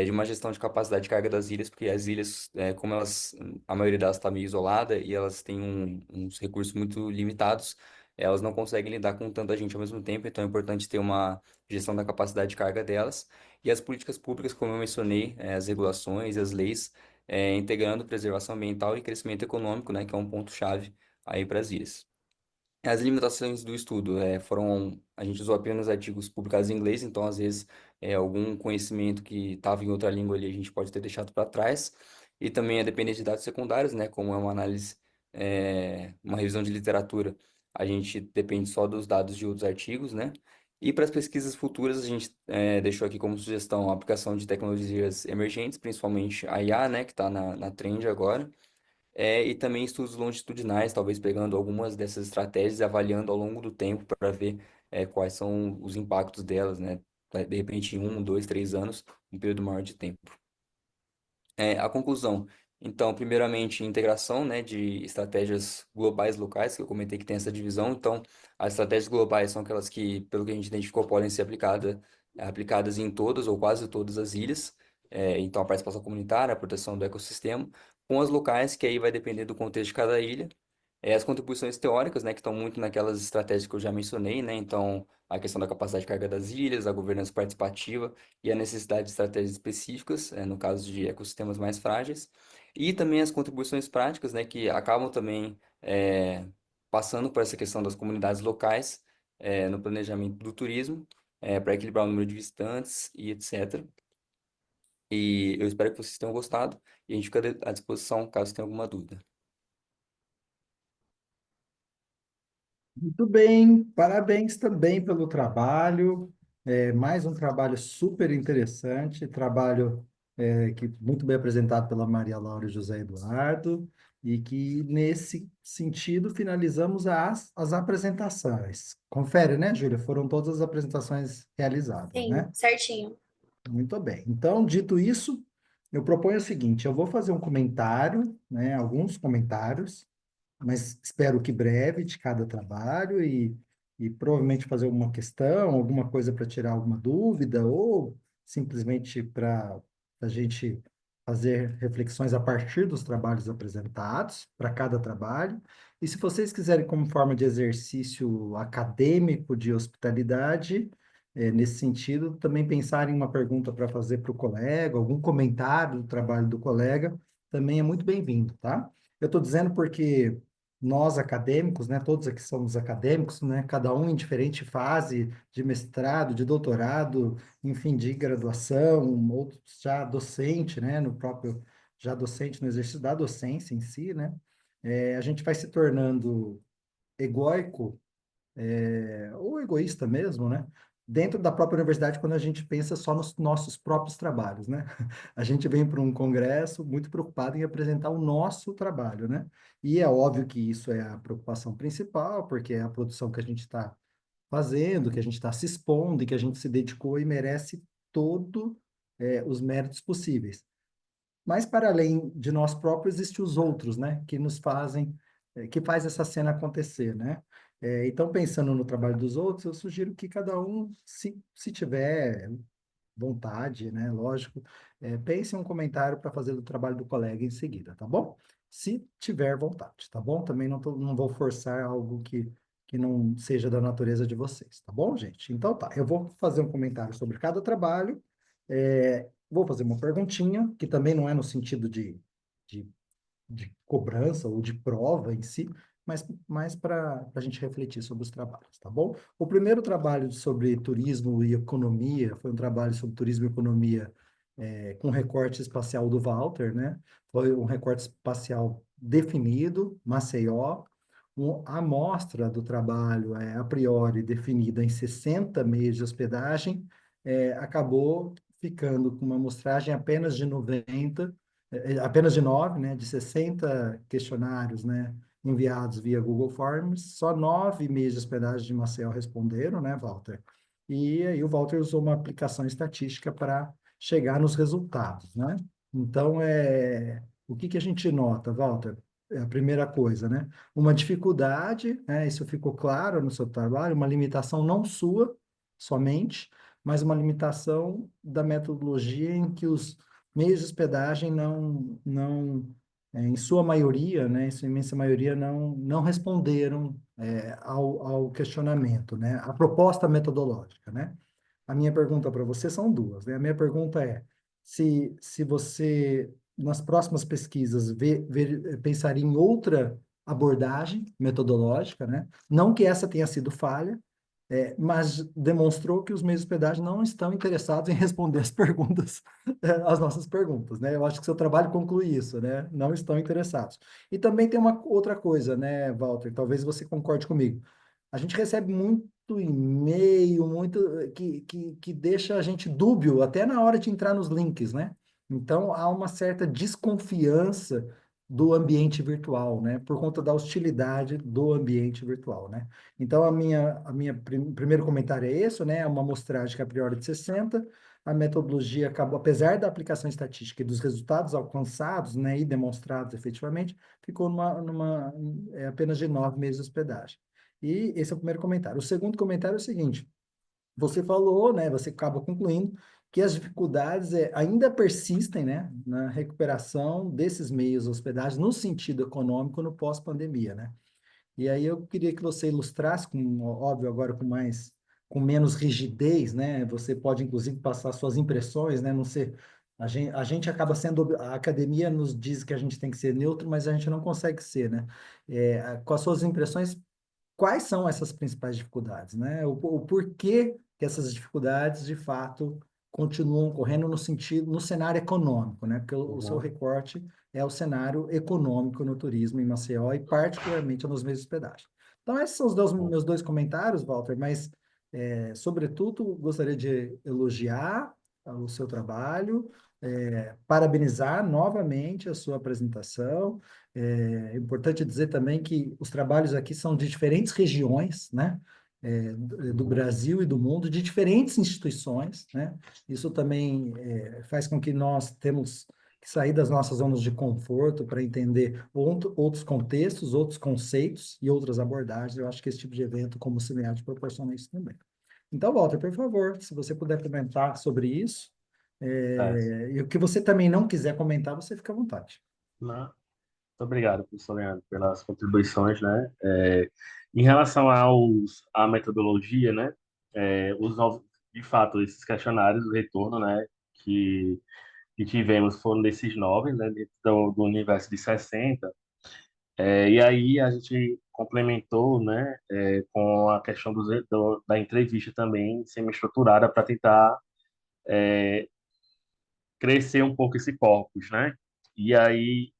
de uma gestão de capacidade de carga das ilhas, porque as ilhas, como elas, a maioria delas está meio isolada e elas têm uns recursos muito limitados, elas não conseguem lidar com tanta gente ao mesmo tempo, então é importante ter uma gestão da capacidade de carga delas. E as políticas públicas, como eu mencionei, as regulações, as leis, integrando preservação ambiental e crescimento econômico, né, que é um ponto-chave aí para as ilhas. As limitações do estudo a gente usou apenas artigos publicados em inglês, então às vezes algum conhecimento que estava em outra língua ali a gente pode ter deixado para trás. E também a dependência de dados secundários, né, como é uma análise, uma revisão de literatura, a gente depende só dos dados de outros artigos, né? E para as pesquisas futuras, a gente deixou aqui como sugestão a aplicação de tecnologias emergentes, principalmente a IA, né, que está na trend agora. E também estudos longitudinais, talvez pegando algumas dessas estratégias e avaliando ao longo do tempo para ver quais são os impactos delas, né? De repente, em 1, 2, 3 anos, um período maior de tempo. A conclusão Então, primeiramente, integração, né, de estratégias globais e locais, que eu comentei que tem essa divisão. Então, as estratégias globais são aquelas que, pelo que a gente identificou, podem ser aplicadas em todas ou quase todas as ilhas. Então, a participação comunitária, a proteção do ecossistema, com as locais, que aí vai depender do contexto de cada ilha. As contribuições teóricas, né, que estão muito naquelas estratégias que eu já mencionei, né? Então, a questão da capacidade de carga das ilhas, a governança participativa e a necessidade de estratégias específicas, no caso de ecossistemas mais frágeis. E também as contribuições práticas, né, que acabam também passando por essa questão das comunidades locais, no planejamento do turismo, para equilibrar o número de visitantes e etc. E eu espero que vocês tenham gostado e a gente fica à disposição caso tenha alguma dúvida. Muito bem, parabéns também pelo trabalho. Mais um trabalho super interessante, trabalho que muito bem apresentado pela Maria Laura e José Eduardo, e que nesse sentido finalizamos as apresentações. Confere, né, Júlia? Foram todas as apresentações realizadas, Sim, né? certinho. Muito bem. Então, dito isso, eu proponho o seguinte: eu vou fazer um comentário, né, alguns comentários, mas espero que breve de cada trabalho e provavelmente fazer alguma questão, alguma coisa para tirar alguma dúvida ou simplesmente para a gente fazer reflexões a partir dos trabalhos apresentados para cada trabalho. E se vocês quiserem, como forma de exercício acadêmico de hospitalidade, nesse sentido, também pensar em uma pergunta para fazer para o colega, algum comentário do trabalho do colega, também é muito bem-vindo, tá? Eu estou dizendo porque nós acadêmicos, né, todos aqui somos acadêmicos, né, cada um em diferente fase de mestrado, de doutorado, enfim, de graduação, outros já docente, né, no próprio, já docente no exercício da docência em si, né, a gente vai se tornando egóico, ou egoísta mesmo, né, dentro da própria universidade quando a gente pensa só nos nossos próprios trabalhos, né? A gente vem para um congresso muito preocupado em apresentar o nosso trabalho, né? E é óbvio que isso é a preocupação principal, porque é a produção que a gente está fazendo, que a gente está se expondo e que a gente se dedicou e merece todo, os méritos possíveis. Mas para além de nós próprios, existem os outros, né? Que nos fazem, que faz essa cena acontecer, né? Então, pensando no trabalho dos outros, eu sugiro que cada um, se tiver vontade, né? Lógico, pense em um comentário para fazer do trabalho do colega em seguida, tá bom? Se tiver vontade, tá bom? Também não vou forçar algo que não seja da natureza de vocês, tá bom, gente? Então tá, eu vou fazer um comentário sobre cada trabalho, vou fazer uma perguntinha, que também não é no sentido de, de cobrança ou de prova em si, mas mais para a gente refletir sobre os trabalhos, tá bom? O primeiro trabalho sobre turismo e economia foi um trabalho sobre turismo e economia com recorte espacial do Walter, né? Foi um recorte espacial definido, Maceió. A amostra do trabalho é a priori definida em 60 meios de hospedagem, acabou ficando com uma amostragem apenas de 90, apenas de 9, né, de 60 questionários, né, enviados via Google Forms, só 9 meios de hospedagem de Maceió responderam, né, Walter? E aí o Walter usou uma aplicação estatística para chegar nos resultados, né? Então, o que a gente nota, Walter? É a primeira coisa, né? Uma dificuldade, né? Isso ficou claro no seu trabalho, uma limitação não sua somente, mas uma limitação da metodologia em que os meios de hospedagem em sua maioria, né, em sua imensa maioria, não responderam ao questionamento, né, à proposta metodológica, né? A minha pergunta para você são duas, né? A minha pergunta é se você, nas próximas pesquisas, pensaria em outra abordagem metodológica, né? Não que essa tenha sido falha, mas demonstrou que os meios de hospedagem não estão interessados em responder as perguntas, as nossas perguntas, né? Eu acho que seu trabalho conclui isso, né? Não estão interessados. E também tem uma outra coisa, né, Walter? Talvez você concorde comigo. A gente recebe muito e-mail, muito que deixa a gente dúbio até na hora de entrar nos links, né? Então há uma certa desconfiança do ambiente virtual, né? Por conta da hostilidade do ambiente virtual, né? Então, primeiro comentário é esse, né? É uma amostragem que a priori de 60, a metodologia acabou, apesar da aplicação estatística e dos resultados alcançados, né, e demonstrados efetivamente, ficou apenas de 9 meses de hospedagem. E esse é o primeiro comentário. O segundo comentário é o seguinte: você falou, né, você acaba concluindo que as dificuldades ainda persistem, né, na recuperação desses meios de hospedagem no sentido econômico no pós-pandemia, né? E aí eu queria que você ilustrasse, óbvio, agora com menos rigidez, né? Você pode, inclusive, passar suas impressões, né? Não ser, a gente acaba sendo, a academia nos diz que a gente tem que ser neutro, mas a gente não consegue ser, né? Com as suas impressões, quais são essas principais dificuldades, né? O porquê que essas dificuldades, de fato, continuam ocorrendo no cenário econômico, né? Porque o seu Uhum. recorte é o cenário econômico no turismo em Maceió e particularmente nos meios de hospedagem. Então, esses são meus dois comentários, Walter, mas, sobretudo, gostaria de elogiar o seu trabalho, parabenizar novamente a sua apresentação. É importante dizer também que os trabalhos aqui são de diferentes regiões, né? Do Uhum. Brasil e do mundo, de diferentes instituições, né? Isso também faz com que nós temos que sair das nossas zonas de conforto para entender outros contextos, outros conceitos e outras abordagens. Eu acho que esse tipo de evento, como o CIMEAD, proporciona isso também. Então, Walter, por favor, se você puder comentar sobre isso, Certo. e o que você também não quiser comentar, você fica à vontade. Não, muito obrigado, professor Leandro, pelas contribuições, né? Em relação à metodologia, né? Os novos, de fato, esses questionários, o retorno, né? Que, que tivemos foram desses 9, né? Dentro do universo de 60. E aí a gente complementou, né? Com a questão da entrevista também semi-estruturada para tentar crescer um pouco esse corpus, né? E aí,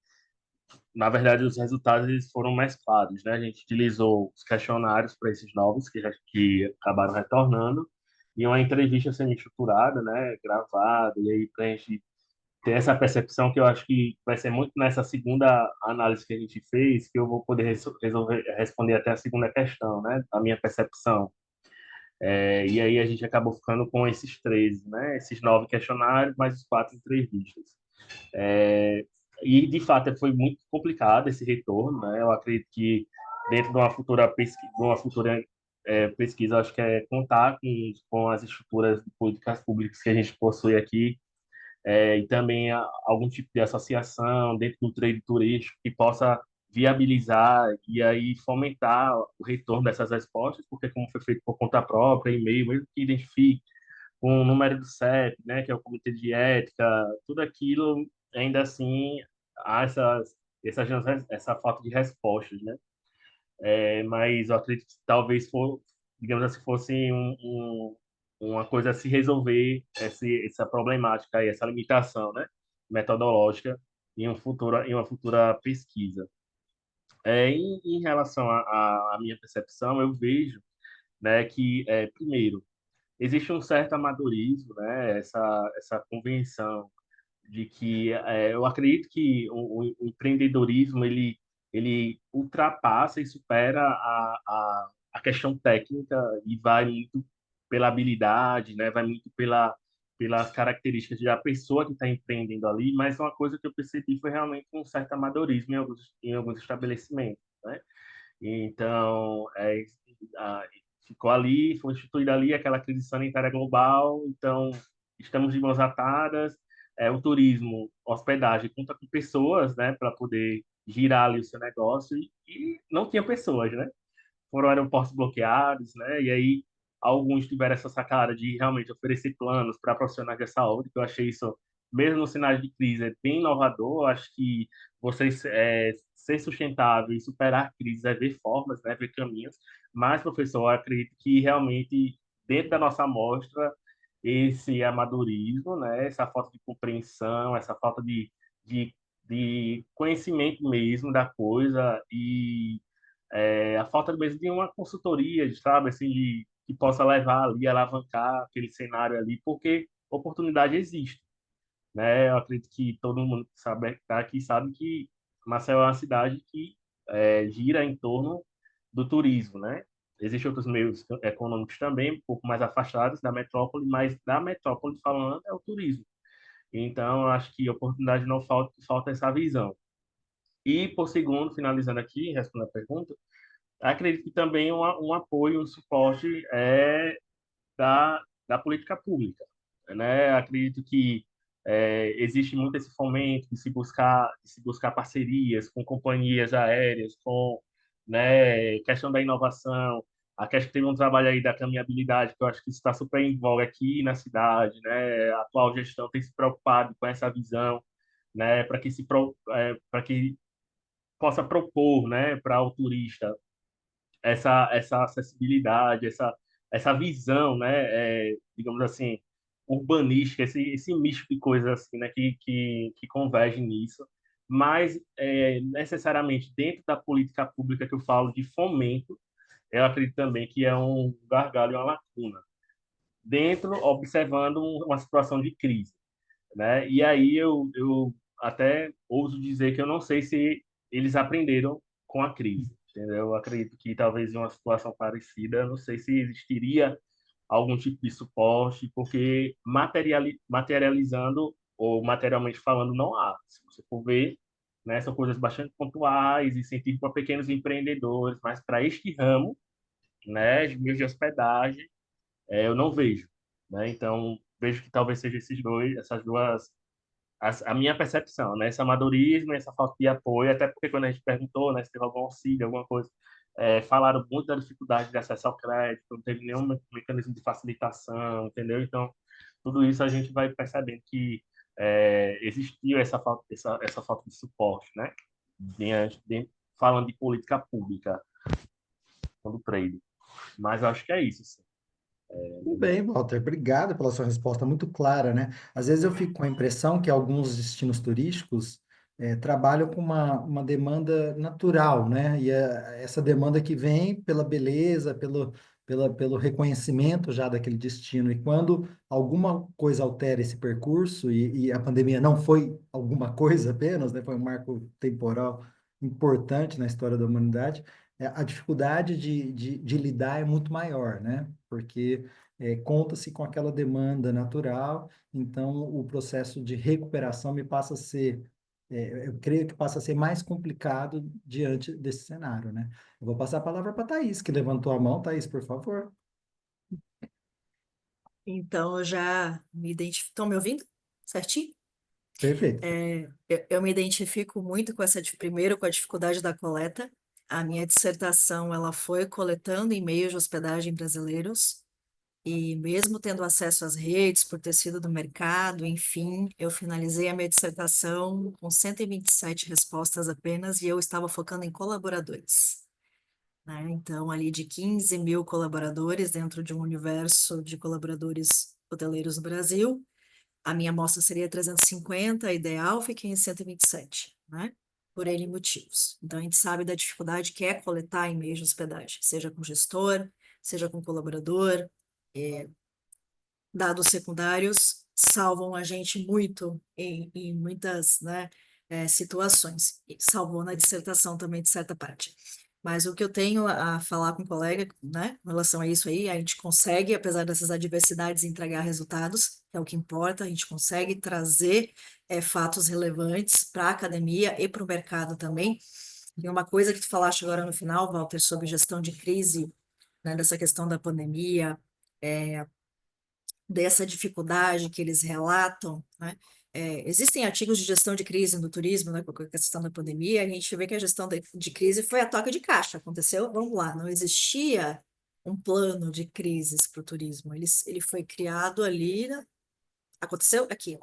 na verdade, os resultados eles foram mesclados, né? A gente utilizou os questionários para esses novos que acabaram retornando e uma entrevista semi-estruturada, né? Gravada, e aí para a gente ter essa percepção que eu acho que vai ser muito nessa segunda análise que a gente fez que eu vou poder resolver responder até a segunda questão, né? A minha percepção. E aí a gente acabou ficando com esses 13, né? Esses 9 questionários, mais os 4 entrevistas. É, e, de fato, foi muito complicado esse retorno, né? Eu acredito que dentro de uma futura pesquisa, acho que é contar com as estruturas de políticas públicas que a gente possui aqui, e também algum tipo de associação dentro do trade turístico que possa viabilizar e aí fomentar o retorno dessas respostas, porque como foi feito por conta própria, e-mail, mesmo que identifique com o número do CEP, né, que é o Comitê de Ética, tudo aquilo, ainda assim, há essa falta de respostas, né? Mas eu acredito que talvez digamos assim, fosse uma coisa a se resolver essa problemática aí, essa limitação, né, metodológica em uma futura pesquisa. Em relação à minha percepção, eu vejo, né, que, primeiro, existe um certo amadorismo, né, essa convenção de que eu acredito que o empreendedorismo ele ultrapassa e supera a questão técnica e vai muito pela habilidade, né? Vai muito pelas características da pessoa que está empreendendo ali, mas uma coisa que eu percebi foi realmente um certo amadorismo em alguns estabelecimentos, né? Então, a- ficou ali, foi instituída ali aquela crise sanitária global, então estamos de mãos atadas. O turismo, hospedagem, conta com pessoas, né, para poder girar ali o seu negócio e não tinha pessoas, né? Foram aeroportos bloqueados, né? E aí alguns tiveram essa sacada de realmente oferecer planos para profissionais da saúde, que eu achei isso, mesmo no cenário de crise, é bem inovador. Eu acho que vocês ser sustentável e superar a crise é ver formas, né? Ver caminhos. Mas, professor, eu acredito que realmente dentro da nossa amostra esse amadorismo, né? Essa falta de compreensão, essa falta de, de conhecimento mesmo da coisa e a falta mesmo de uma consultoria, sabe, assim, que possa levar ali, alavancar aquele cenário ali, porque oportunidade existe, né? Eu acredito que todo mundo que sabe, que tá aqui sabe que Maceió é uma cidade que gira em torno do turismo, né? existem outros meios econômicos também, um pouco mais afastados da metrópole, mas da metrópole falando é o turismo. Então, eu acho que oportunidade não falta, falta essa visão. E, por segundo, finalizando aqui, respondendo a pergunta, acredito que também um apoio, um suporte da política pública, né? Acredito que existe muito esse fomento de se buscar parcerias com companhias aéreas, com, né, questão da inovação, a questão tem um trabalho aí da caminhabilidade, que eu acho que está super em voga aqui na cidade, né? A atual gestão tem se preocupado com essa visão, né, para que possa propor, né, para o turista essa acessibilidade, essa visão, né, digamos assim, urbanística, esse misto de coisas assim, né, que convergem nisso, mas necessariamente dentro da política pública que eu falo de fomento, eu acredito também que é um gargalo e uma lacuna, dentro, observando uma situação de crise, né? E aí eu até ouso dizer que eu não sei se eles aprenderam com a crise, entendeu? Eu acredito que talvez em uma situação parecida, eu não sei se existiria algum tipo de suporte, porque materializando ou materialmente falando não há. Se você for ver, né, são coisas bastante pontuais, incentivo para pequenos empreendedores, mas para este ramo, né, de meios de hospedagem, eu não vejo, né? Então, vejo que talvez seja essas duas a minha percepção, né? Esse amadorismo, essa falta de apoio, até porque quando a gente perguntou, né, se teve algum auxílio, alguma coisa, falaram muito da dificuldade de acesso ao crédito, não teve nenhum mecanismo de facilitação, entendeu? Então, tudo isso a gente vai percebendo que existiu essa falta de suporte, né? Falando de política pública, do trade. Mas eu acho que é isso, sim. Tudo bem, Walter. Obrigado pela sua resposta muito clara, né? Às vezes eu fico com a impressão que alguns destinos turísticos trabalham com uma demanda natural, né? E essa demanda que vem pela beleza, pelo reconhecimento já daquele destino. E quando alguma coisa altera esse percurso, e a pandemia não foi alguma coisa apenas, né? Foi um marco temporal importante na história da humanidade, a dificuldade de lidar é muito maior, né? Porque conta-se com aquela demanda natural, então o processo de recuperação me passa a ser, eu creio que passa a ser mais complicado diante desse cenário, né? Eu vou passar a palavra para a Thaís, que levantou a mão. Thaís, por favor. Então, eu já me identifico. Estão me ouvindo? Certinho? Perfeito. Eu me identifico muito com primeiro com a dificuldade da coleta. A minha dissertação, ela foi coletando e-mails de hospedagem brasileiros, e mesmo tendo acesso às redes, por ter sido do mercado, enfim, eu finalizei a minha dissertação com 127 respostas apenas, e eu estava focando em colaboradores, né? Então, ali de 15 mil colaboradores dentro de um universo de colaboradores hoteleiros no Brasil, a minha amostra seria 350, a ideal, fiquei em 127, né? Por N motivos. Então, a gente sabe da dificuldade que é coletar e-mails de hospedagem, seja com gestor, seja com colaborador. Dados secundários salvam a gente muito em muitas, né, situações. E salvou na dissertação também, de certa parte. Mas o que eu tenho a falar com o colega, né, em relação a isso aí, a gente consegue, apesar dessas adversidades, entregar resultados, que é o que importa, a gente consegue trazer fatos relevantes para a academia e para o mercado também. E uma coisa que tu falaste agora no final, Walter, sobre gestão de crise, né, dessa questão da pandemia, dessa dificuldade que eles relatam, né? Existem artigos de gestão de crise no turismo, né, com a questão da pandemia, a gente vê que a gestão de crise foi a toca de caixa, aconteceu, vamos lá, não existia um plano de crises para o turismo, ele foi criado ali, né? Aconteceu aqui.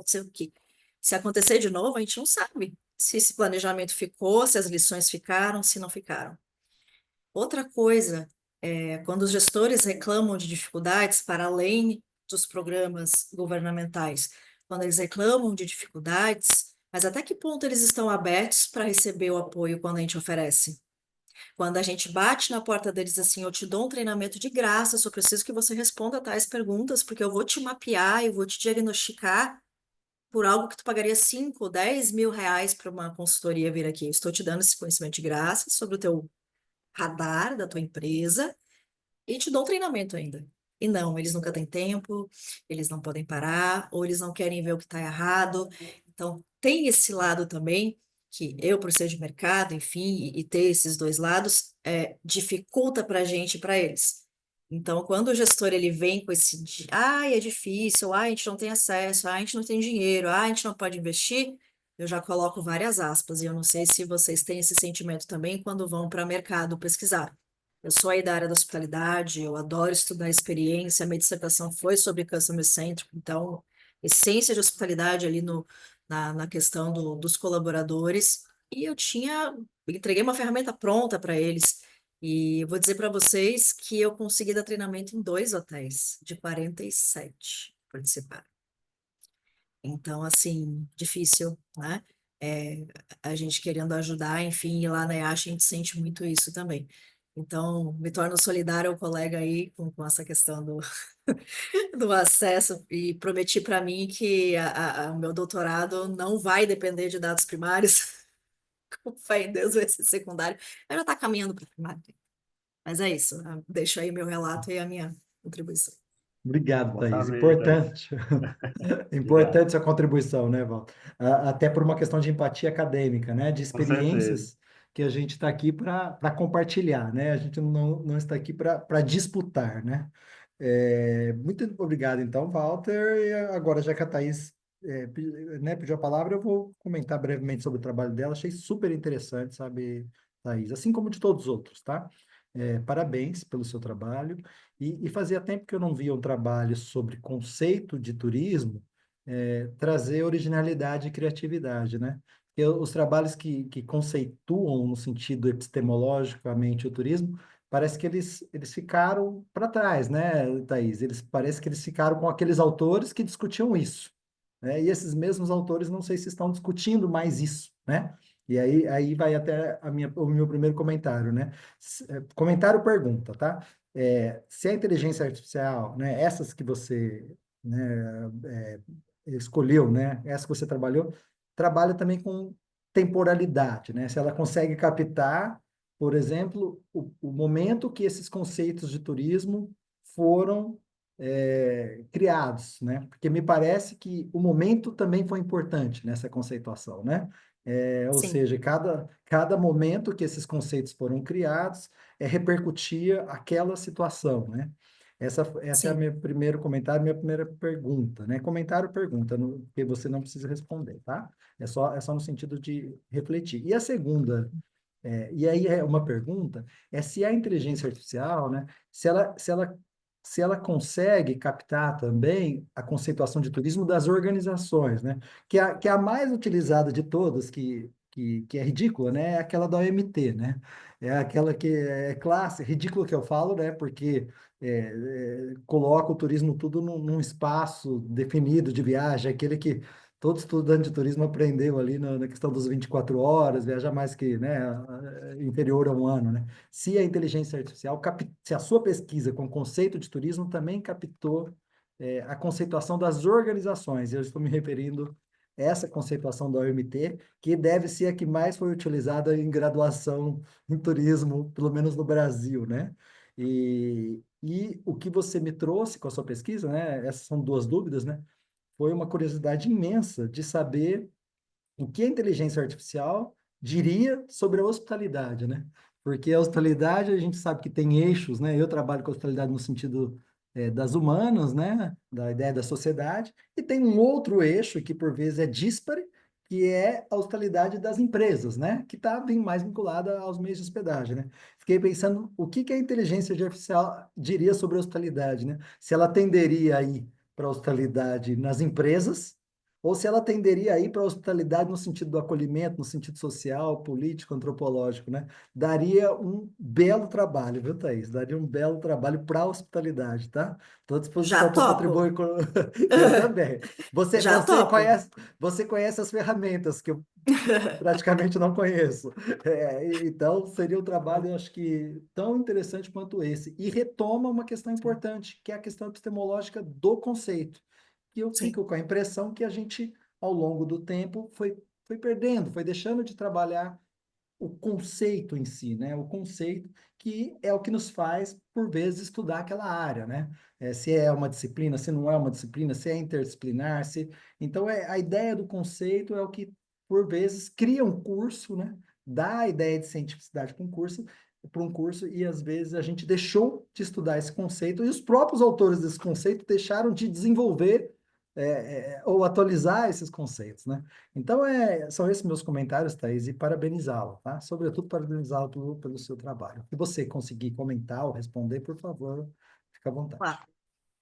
Se acontecer de novo, a gente não sabe se esse planejamento ficou, se as lições ficaram, se não ficaram. Outra coisa, quando os gestores reclamam de dificuldades para além dos programas governamentais, quando eles reclamam de dificuldades, mas até que ponto eles estão abertos para receber o apoio quando a gente oferece? Quando a gente bate na porta deles assim, eu te dou um treinamento de graça, só preciso que você responda tais perguntas, porque eu vou te mapear, eu vou te diagnosticar por algo que tu pagaria 5, 10 mil reais para uma consultoria vir aqui. Eu estou te dando esse conhecimento de graça sobre o teu radar da tua empresa, e te dou um treinamento ainda. E não, eles nunca têm tempo, eles não podem parar, ou eles não querem ver o que está errado. Então, tem esse lado também, que eu, por ser de mercado, enfim, e ter esses dois lados, dificulta para a gente e para eles. Então, quando o gestor ele vem com esse, é difícil, a gente não tem acesso, a gente não tem dinheiro, a gente não pode investir, eu já coloco várias aspas, e eu não sei se vocês têm esse sentimento também quando vão para mercado pesquisar. Eu sou aí da área da hospitalidade, eu adoro estudar experiência, a minha dissertação foi sobre customer centric, então, essência de hospitalidade ali na questão dos colaboradores, e entreguei uma ferramenta pronta para eles, e eu vou dizer para vocês que eu consegui dar treinamento em 2 hotéis, de 47 participaram. Então, assim, difícil, né? É, a gente querendo ajudar, enfim, e lá na IASH a gente sente muito isso também. Então, me torno solidária ao colega aí com essa questão do acesso e prometi para mim que o meu doutorado não vai depender de dados primários, com fé em Deus vai ser secundário, mas já está caminhando para primário. Mas é isso, deixo aí meu relato e a minha contribuição. Obrigado, Bom Thaís. saber, Thaís. Importante. Obrigado. Importante sua contribuição, né, Val? Até por uma questão de empatia acadêmica, né? De Com certeza. experiências que a gente está aqui para compartilhar, né? A gente não está aqui para disputar, né? Muito obrigado, então, Walter. E agora, já que a Thaís né, pediu a palavra, eu vou comentar brevemente sobre o trabalho dela. Achei super interessante, sabe, Thaís? Assim como de todos os outros, tá? Parabéns pelo seu trabalho. E fazia tempo que eu não via um trabalho sobre conceito de turismo trazer originalidade e criatividade, né? Porque os trabalhos que conceituam no sentido epistemologicamente o turismo, parece que eles ficaram para trás, né, Thaís? Parece que eles ficaram com aqueles autores que discutiam isso, né? E esses mesmos autores não sei se estão discutindo mais isso, né? E aí vai até o meu primeiro comentário, né? Comentário pergunta, tá? Se a inteligência artificial, né, essas que você, né, escolheu, né, essa que você trabalhou, trabalha também com temporalidade, né? Se ela consegue captar, por exemplo, o momento que esses conceitos de turismo foram criados, né? Porque me parece que o momento também foi importante nessa conceituação, né? Ou Sim, seja, cada momento que esses conceitos foram criados repercutia aquela situação, né? Essa é o sim, meu primeiro comentário, minha primeira pergunta, né? Comentário, pergunta, que você não precisa responder, tá? É só no sentido de refletir. E a segunda, e aí é uma pergunta, se a inteligência artificial, né? Se ela consegue captar também a conceituação de turismo das organizações, né? Que é a mais utilizada de todas, que é ridícula, né? É aquela da OMT, né? É aquela que é clássica, ridículo que eu falo, né? Porque coloca o turismo tudo num espaço definido de viagem, aquele que todo estudante de turismo aprendeu ali na questão dos 24 horas, viajar mais que, né, inferior a um ano, né? Se a inteligência artificial, se a sua pesquisa com conceito de turismo também captou a conceituação das organizações, eu estou me referindo a essa conceituação da OMT, que deve ser a que mais foi utilizada em graduação em turismo, pelo menos no Brasil, né? E o que você me trouxe com a sua pesquisa, né? Essas são duas dúvidas, né? Foi uma curiosidade imensa de saber o que a inteligência artificial diria sobre a hospitalidade, né? Porque a hospitalidade, a gente sabe que tem eixos, né? Eu trabalho com hospitalidade no sentido das humanas, né? Da ideia da sociedade, e tem um outro eixo que, por vezes, é díspare, que é a hospitalidade das empresas, né? Que está bem mais vinculada aos meios de hospedagem, né? Fiquei pensando o que a inteligência artificial diria sobre a hospitalidade, né? Se ela tenderia aí para a hospitalidade nas empresas, ou se ela tenderia a ir para a hospitalidade no sentido do acolhimento, no sentido social, político, antropológico, né? Daria um belo trabalho, viu, Thaís? Daria um belo trabalho para a hospitalidade, tá? Estou à já disposição para topo, contribuir com... Eu também. Você, já você topo. conhece, você conhece as ferramentas que eu praticamente não conheço. Então, seria um trabalho, eu acho que, tão interessante quanto esse. E retoma uma questão importante, que é a questão epistemológica do conceito. Que eu Sim, fico com a impressão que a gente, ao longo do tempo, foi perdendo, foi deixando de trabalhar o conceito em si, né? O conceito que é o que nos faz, por vezes, estudar aquela área, né? Se é uma disciplina, se não é uma disciplina, se é interdisciplinar, se... Então, a ideia do conceito é o que, por vezes, cria um curso, né? Dá a ideia de cientificidade para um curso, e às vezes a gente deixou de estudar esse conceito, e os próprios autores desse conceito deixaram de desenvolver ou atualizar esses conceitos, né? Então, são esses meus comentários, Thaís, e parabenizá-lo, tá? Sobretudo, parabenizá-lo pelo seu trabalho. Se você conseguir comentar ou responder, por favor, fica à vontade. Claro,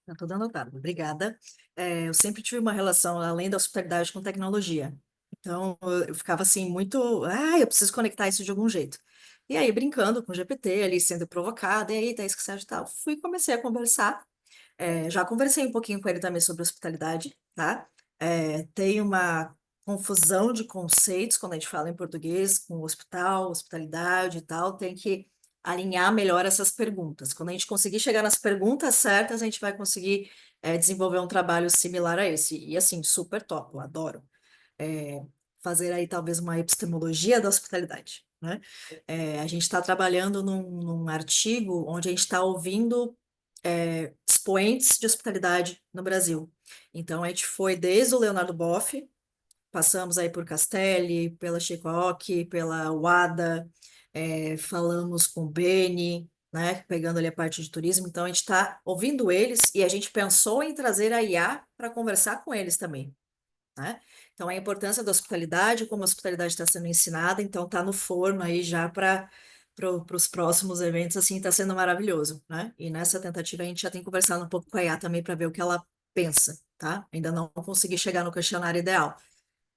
eu estou dando notado. Obrigada. Eu sempre tive uma relação, além da hospitalidade, com tecnologia. Então, eu ficava assim, muito... eu preciso conectar isso de algum jeito. E aí, brincando com o GPT, ali, sendo provocada, e aí, Thaís, que você acha e tal? Comecei a conversar. Já conversei um pouquinho com ele também sobre hospitalidade, tá? Tem uma confusão de conceitos quando a gente fala em português, com hospital, hospitalidade e tal, tem que alinhar melhor essas perguntas. Quando a gente conseguir chegar nas perguntas certas, a gente vai conseguir desenvolver um trabalho similar a esse. E assim, super top, eu adoro. Fazer aí talvez uma epistemologia da hospitalidade, né? A gente está trabalhando num artigo onde a gente está ouvindo expoentes de hospitalidade no Brasil. Então, a gente foi desde o Leonardo Boff, passamos aí por Castelli, pela Chicoque, pela Wada, falamos com o Beni, né, pegando ali a parte de turismo. Então, a gente está ouvindo eles e a gente pensou em trazer a IA para conversar com eles também, né? Então, a importância da hospitalidade, como a hospitalidade está sendo ensinada, então está no forno aí já para os próximos eventos, assim, está sendo maravilhoso, né? E nessa tentativa a gente já tem conversado um pouco com a IA também para ver o que ela pensa, tá? Ainda não consegui chegar no questionário ideal,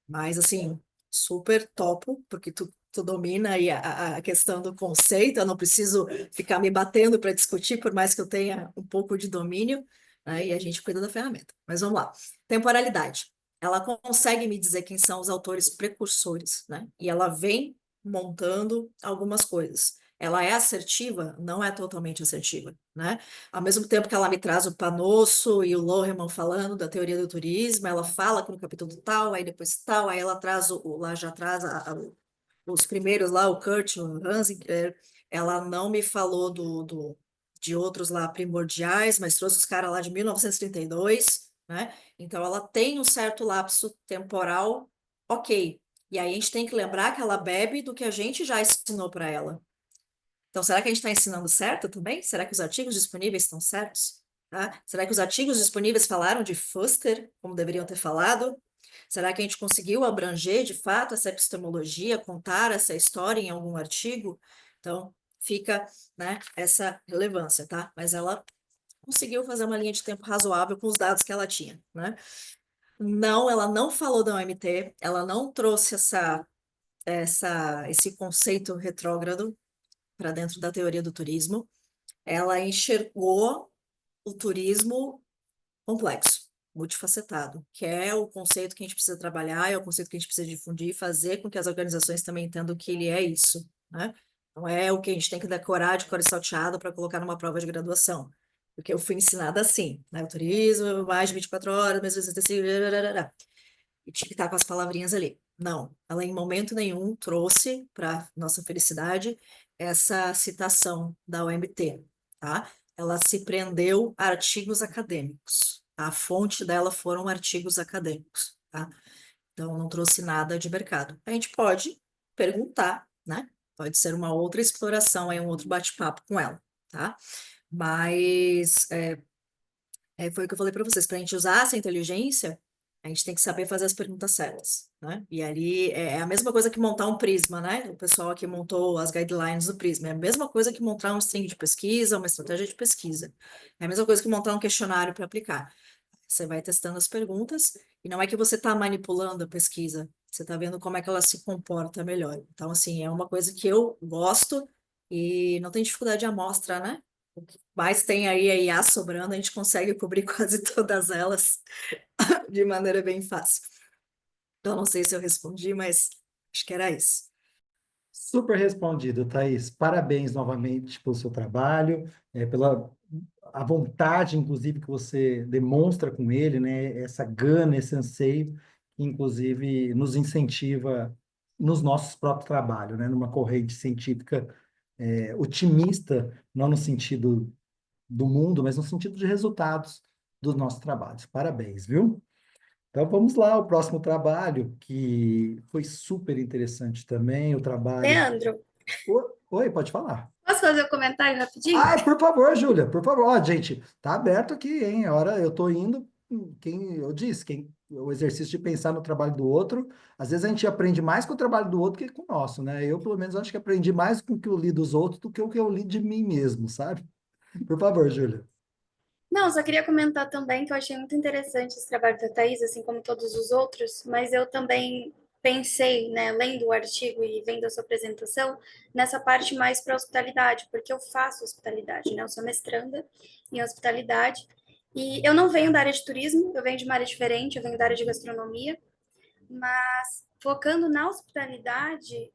mas, assim, super topo, porque tu domina aí a questão do conceito, eu não preciso ficar me batendo para discutir, por mais que eu tenha um pouco de domínio, né? E a gente cuida da ferramenta. Mas vamos lá. Temporalidade. Ela consegue me dizer quem são os autores precursores, né? E ela vem montando algumas coisas. Ela é assertiva? Não é totalmente assertiva, né? Ao mesmo tempo que ela me traz o Panosso e o Lohrmann falando da teoria do turismo, ela fala que no capítulo tal, aí depois tal, aí ela traz lá já traz os primeiros lá, o Kurt, o Hansinger, ela não me falou de outros lá primordiais, mas trouxe os caras lá de 1932, né? Então ela tem um certo lapso temporal, ok. E aí a gente tem que lembrar que ela bebe do que a gente já ensinou para ela. Então, será que a gente está ensinando certo também? Será que os artigos disponíveis estão certos? Tá? Será que os artigos disponíveis falaram de Fuster, como deveriam ter falado? Será que a gente conseguiu abranger, de fato, essa epistemologia, contar essa história em algum artigo? Então, fica, né, essa relevância, tá? Mas ela conseguiu fazer uma linha de tempo razoável com os dados que ela tinha, né? Não, ela não falou da OMT, ela não trouxe esse conceito retrógrado para dentro da teoria do turismo. Ela enxergou o turismo complexo, multifacetado, que é o conceito que a gente precisa trabalhar, é o conceito que a gente precisa difundir e fazer com que as organizações também entendam que ele é isso, né? Não é o que a gente tem que decorar de cor e salteado para colocar numa prova de graduação, porque eu fui ensinada assim, né? O turismo, mais de 24 horas, mais de 65, e tinha que estar com as palavrinhas ali. Não, ela em momento nenhum trouxe, para nossa felicidade, essa citação da OMT, tá? Ela se prendeu a artigos acadêmicos. A fonte dela foram artigos acadêmicos, tá? Então, não trouxe nada de mercado. A gente pode perguntar, né? Pode ser uma outra exploração, aí um outro bate-papo com ela, tá? Mas foi o que eu falei para vocês, para a gente usar essa inteligência, a gente tem que saber fazer as perguntas certas, né? E ali é a mesma coisa que montar um prisma, né? O pessoal que montou as guidelines do prisma, é a mesma coisa que montar um string de pesquisa, uma estratégia de pesquisa. É a mesma coisa que montar um questionário para aplicar. Você vai testando as perguntas, e não é que você está manipulando a pesquisa, você está vendo como é que ela se comporta melhor. Então, assim, é uma coisa que eu gosto e não tem dificuldade de amostra, né? O que mais tem aí a IA sobrando, a gente consegue cobrir quase todas elas de maneira bem fácil. Então, não sei se eu respondi, mas acho que era isso. Super respondido, Thaís. Parabéns novamente pelo seu trabalho, pela a vontade, inclusive, que você demonstra com ele, né? Essa gana, esse anseio, que, inclusive, nos incentiva nos nossos próprios trabalhos, né? Numa corrente científica otimista, não no sentido do mundo, mas no sentido de resultados dos nossos trabalhos. Parabéns, viu? Então vamos lá, o próximo trabalho, que foi super interessante também, o trabalho... Leandro, Oi, pode falar. posso fazer um comentário rapidinho? Ah, por favor, Júlia, por favor. Ó, gente, tá aberto aqui, hein? A hora eu tô indo, o exercício de pensar no trabalho do outro, às vezes a gente aprende mais com o trabalho do outro que com o nosso, né? Eu, pelo menos, acho que aprendi mais com o que eu li dos outros do que o que eu li de mim mesmo, sabe? Por favor, Júlia. Não, só queria comentar também que eu achei muito interessante esse trabalho da Thais, assim como todos os outros, mas eu também pensei, né, lendo o artigo e vendo a sua apresentação, nessa parte mais para hospitalidade, porque eu faço hospitalidade, né? Eu sou mestranda em hospitalidade e eu não venho da área de turismo, eu venho de uma área diferente, eu venho da área de gastronomia, mas focando na hospitalidade,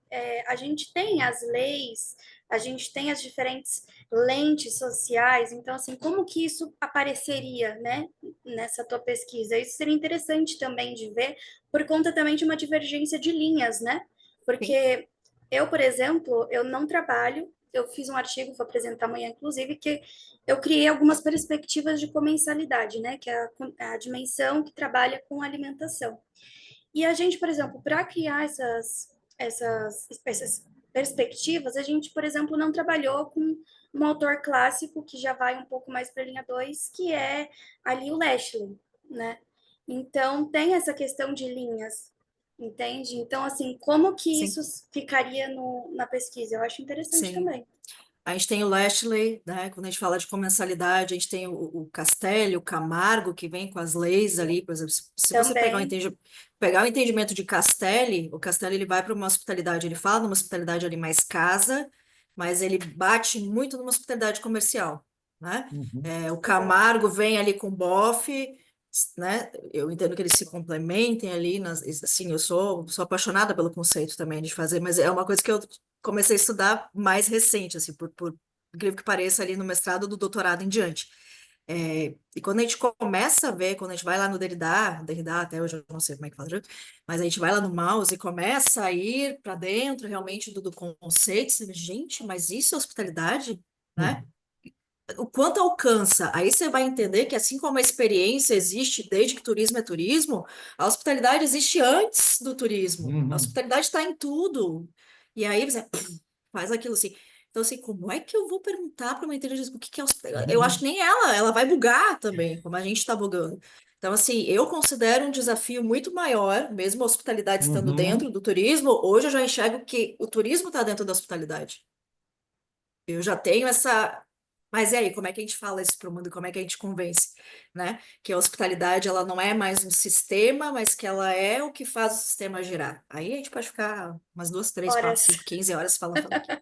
a gente tem as leis, a gente tem as diferentes lentes sociais, então, assim, como que isso apareceria, né, nessa tua pesquisa? Isso seria interessante também de ver, por conta também de uma divergência de linhas, né? Sim. Porque eu, por exemplo, eu não trabalho, eu fiz um artigo, vou apresentar amanhã, inclusive, que eu criei algumas perspectivas de comensalidade, né, que é a dimensão que trabalha com alimentação. E a gente, por exemplo, para criar essas perspectivas, a gente, por exemplo, não trabalhou com um autor clássico que já vai um pouco mais para a linha 2, que é ali o Lashley, né? Então, tem essa questão de linhas, entende? Então, assim, como que Sim, isso ficaria na pesquisa? Eu acho interessante sim. também. A gente tem o Lashley, né? Quando a gente fala de comensalidade, a gente tem o Castelli, o Camargo, que vem com as leis ali, por exemplo, se você Também, pegar o entendimento de Castelli, o Castelli ele vai para uma hospitalidade, ele fala numa hospitalidade ali mais casa, mas ele bate muito numa hospitalidade comercial, né? Uhum. O Camargo vem ali com bofe, né? Eu entendo que eles se complementem ali, assim, eu sou apaixonada pelo conceito também de fazer, mas é uma coisa que eu comecei a estudar mais recente, assim, por incrível que pareça, ali no mestrado do doutorado em diante. E quando a gente começa a ver, quando a gente vai lá no Derrida até hoje eu não sei como é que fala, mas a gente vai lá no mouse e começa a ir para dentro realmente do conceito, você vê, gente, mas isso é hospitalidade, né? O quanto alcança, aí você vai entender que assim como a experiência existe desde que turismo é turismo, a hospitalidade existe antes do turismo. A Uhum. hospitalidade está em tudo. E aí você faz aquilo assim. Então, assim, como é que eu vou perguntar para uma inteligência o que que é hospitalidade? Eu acho que nem ela vai bugar também, como a gente está bugando. Então, assim, eu considero um desafio muito maior, mesmo a hospitalidade estando dentro Uhum. do turismo, hoje eu já enxergo que o turismo está dentro da hospitalidade. Eu já tenho essa. Mas e aí, como é que a gente fala isso para o mundo? Como é que a gente convence, né? Que a hospitalidade ela não é mais um sistema, mas que ela é o que faz o sistema girar. Aí a gente pode ficar umas 2, 3, 4, horas. 5, 15 horas falando aqui.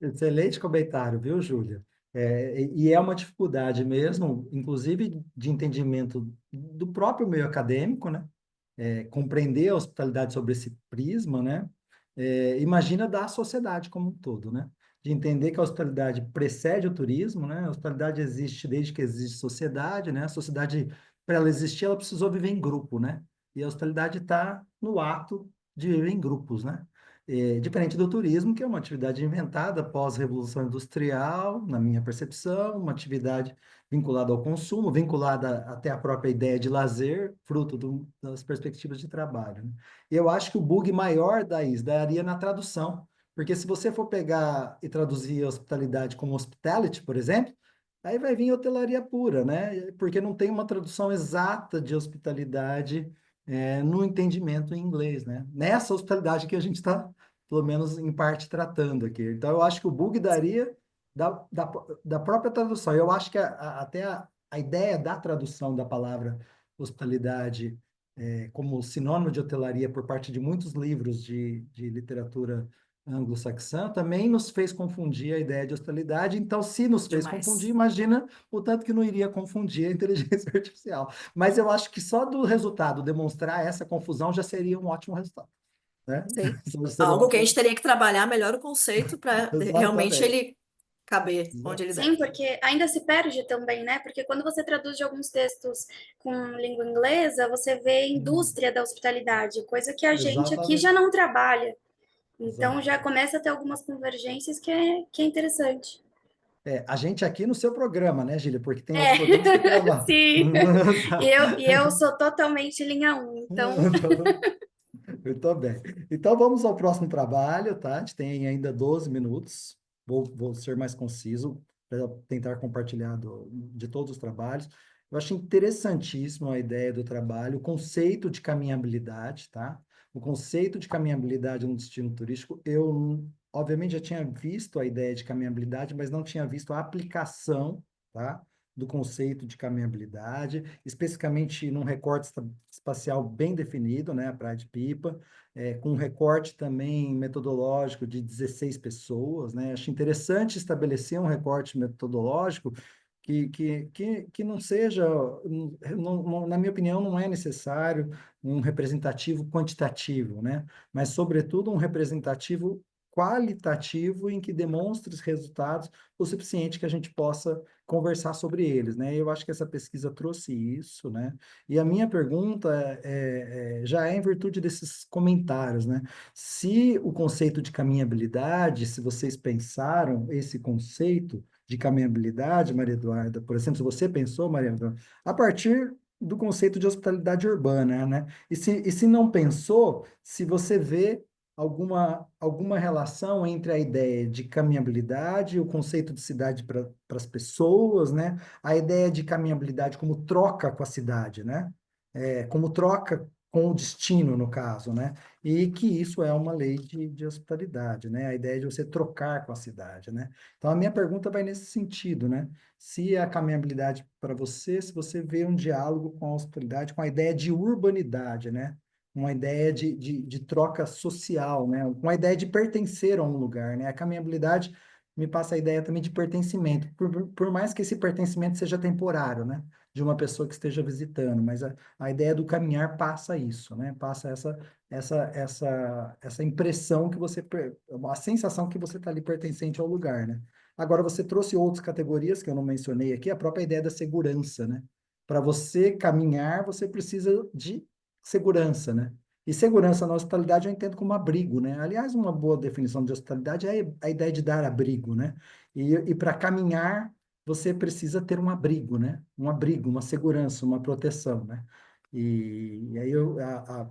Excelente comentário, viu, Júlia? E é uma dificuldade mesmo, inclusive de entendimento do próprio meio acadêmico, né? Compreender a hospitalidade sobre esse prisma, né? Imagina da sociedade como um todo, né? De entender que a hospitalidade precede o turismo, né? A hospitalidade existe desde que existe sociedade, né? A sociedade, para ela existir, ela precisou viver em grupo, né? E a hospitalidade está no ato de viver em grupos, né? Diferente do turismo, que é uma atividade inventada pós-revolução industrial, na minha percepção, uma atividade vinculada ao consumo, vinculada até à própria ideia de lazer, fruto das perspectivas de trabalho, né? E eu acho que o bug maior daria na tradução, porque se você for pegar e traduzir hospitalidade como hospitality, por exemplo, aí vai vir hotelaria pura, né? Porque não tem uma tradução exata de hospitalidade no entendimento em inglês, né? Nessa hospitalidade que a gente está, pelo menos em parte, tratando aqui. Então, eu acho que o bug daria da própria tradução. Eu acho que até a ideia da tradução da palavra hospitalidade como sinônimo de hotelaria por parte de muitos livros de literatura anglo-saxã também nos fez confundir a ideia de hospitalidade. Então, se nos fez confundir, Demais. imagina o tanto que não iria confundir a inteligência artificial. Mas eu acho que só do resultado demonstrar essa confusão já seria um ótimo resultado, né? Sim. Seria um Algo que a gente ótimo... teria que trabalhar melhor o conceito para realmente Exatamente. ele caber onde ele Sim, deve. porque ainda se perde também, né? Porque quando você traduz de alguns textos com língua inglesa, você vê indústria da hospitalidade, coisa que a gente aqui já Exatamente. não trabalha. Então já Exatamente. começa a ter algumas convergências que é interessante. A gente aqui no seu programa, né, Gília? Porque tem outros É, programas que trabalham. sim. E Tá. eu sou totalmente linha 1, então Muito bem. Então vamos ao próximo trabalho, tá? A gente tem ainda 12 minutos. Vou ser mais conciso para tentar compartilhar de todos os trabalhos. Eu achei interessantíssimo a ideia do trabalho, o conceito de caminhabilidade, tá? O conceito de caminhabilidade no destino turístico, eu, obviamente, já tinha visto a ideia de caminhabilidade, mas não tinha visto a aplicação, tá? Do conceito de caminhabilidade, especificamente num recorte espacial bem definido, né, a Praia de Pipa, com um recorte também metodológico de 16 pessoas, né? Acho interessante estabelecer um recorte metodológico que não seja, na minha opinião, não é necessário um representativo quantitativo, né? Mas, sobretudo, um representativo qualitativo em que demonstre os resultados o suficiente que a gente possa conversar sobre eles, né? Eu acho que essa pesquisa trouxe isso, né? E a minha pergunta já é em virtude desses comentários, né? Se o conceito de caminhabilidade, se vocês pensaram esse conceito de caminhabilidade, Maria Eduarda, por exemplo, se você pensou, Maria Eduarda, a partir do conceito de hospitalidade urbana, né? E se não pensou, se você vê alguma relação entre a ideia de caminhabilidade, o conceito de cidade para as pessoas, né? A ideia de caminhabilidade como troca com a cidade, né? Como troca com o destino, no caso, né? E que isso é uma lei de hospitalidade, né? A ideia de você trocar com a cidade, né? Então, a minha pergunta vai nesse sentido, né? Se a caminhabilidade para você, se você vê um diálogo com a hospitalidade, com a ideia de urbanidade, né? Uma ideia de troca social, né? Uma ideia de pertencer a um lugar, né? A caminhabilidade me passa a ideia também de pertencimento, por mais que esse pertencimento seja temporário, né? De uma pessoa que esteja visitando, mas a ideia do caminhar passa isso, né? Passa essa impressão que você, a sensação que você está ali pertencente ao lugar, né? Agora, você trouxe outras categorias que eu não mencionei aqui, a própria ideia da segurança, né? Para você caminhar, você precisa de segurança, né? E segurança na hospitalidade eu entendo como abrigo, né? Aliás, uma boa definição de hospitalidade é a ideia de dar abrigo, né? E para caminhar, você precisa ter um abrigo, né? Um abrigo, uma segurança, uma proteção, né? E aí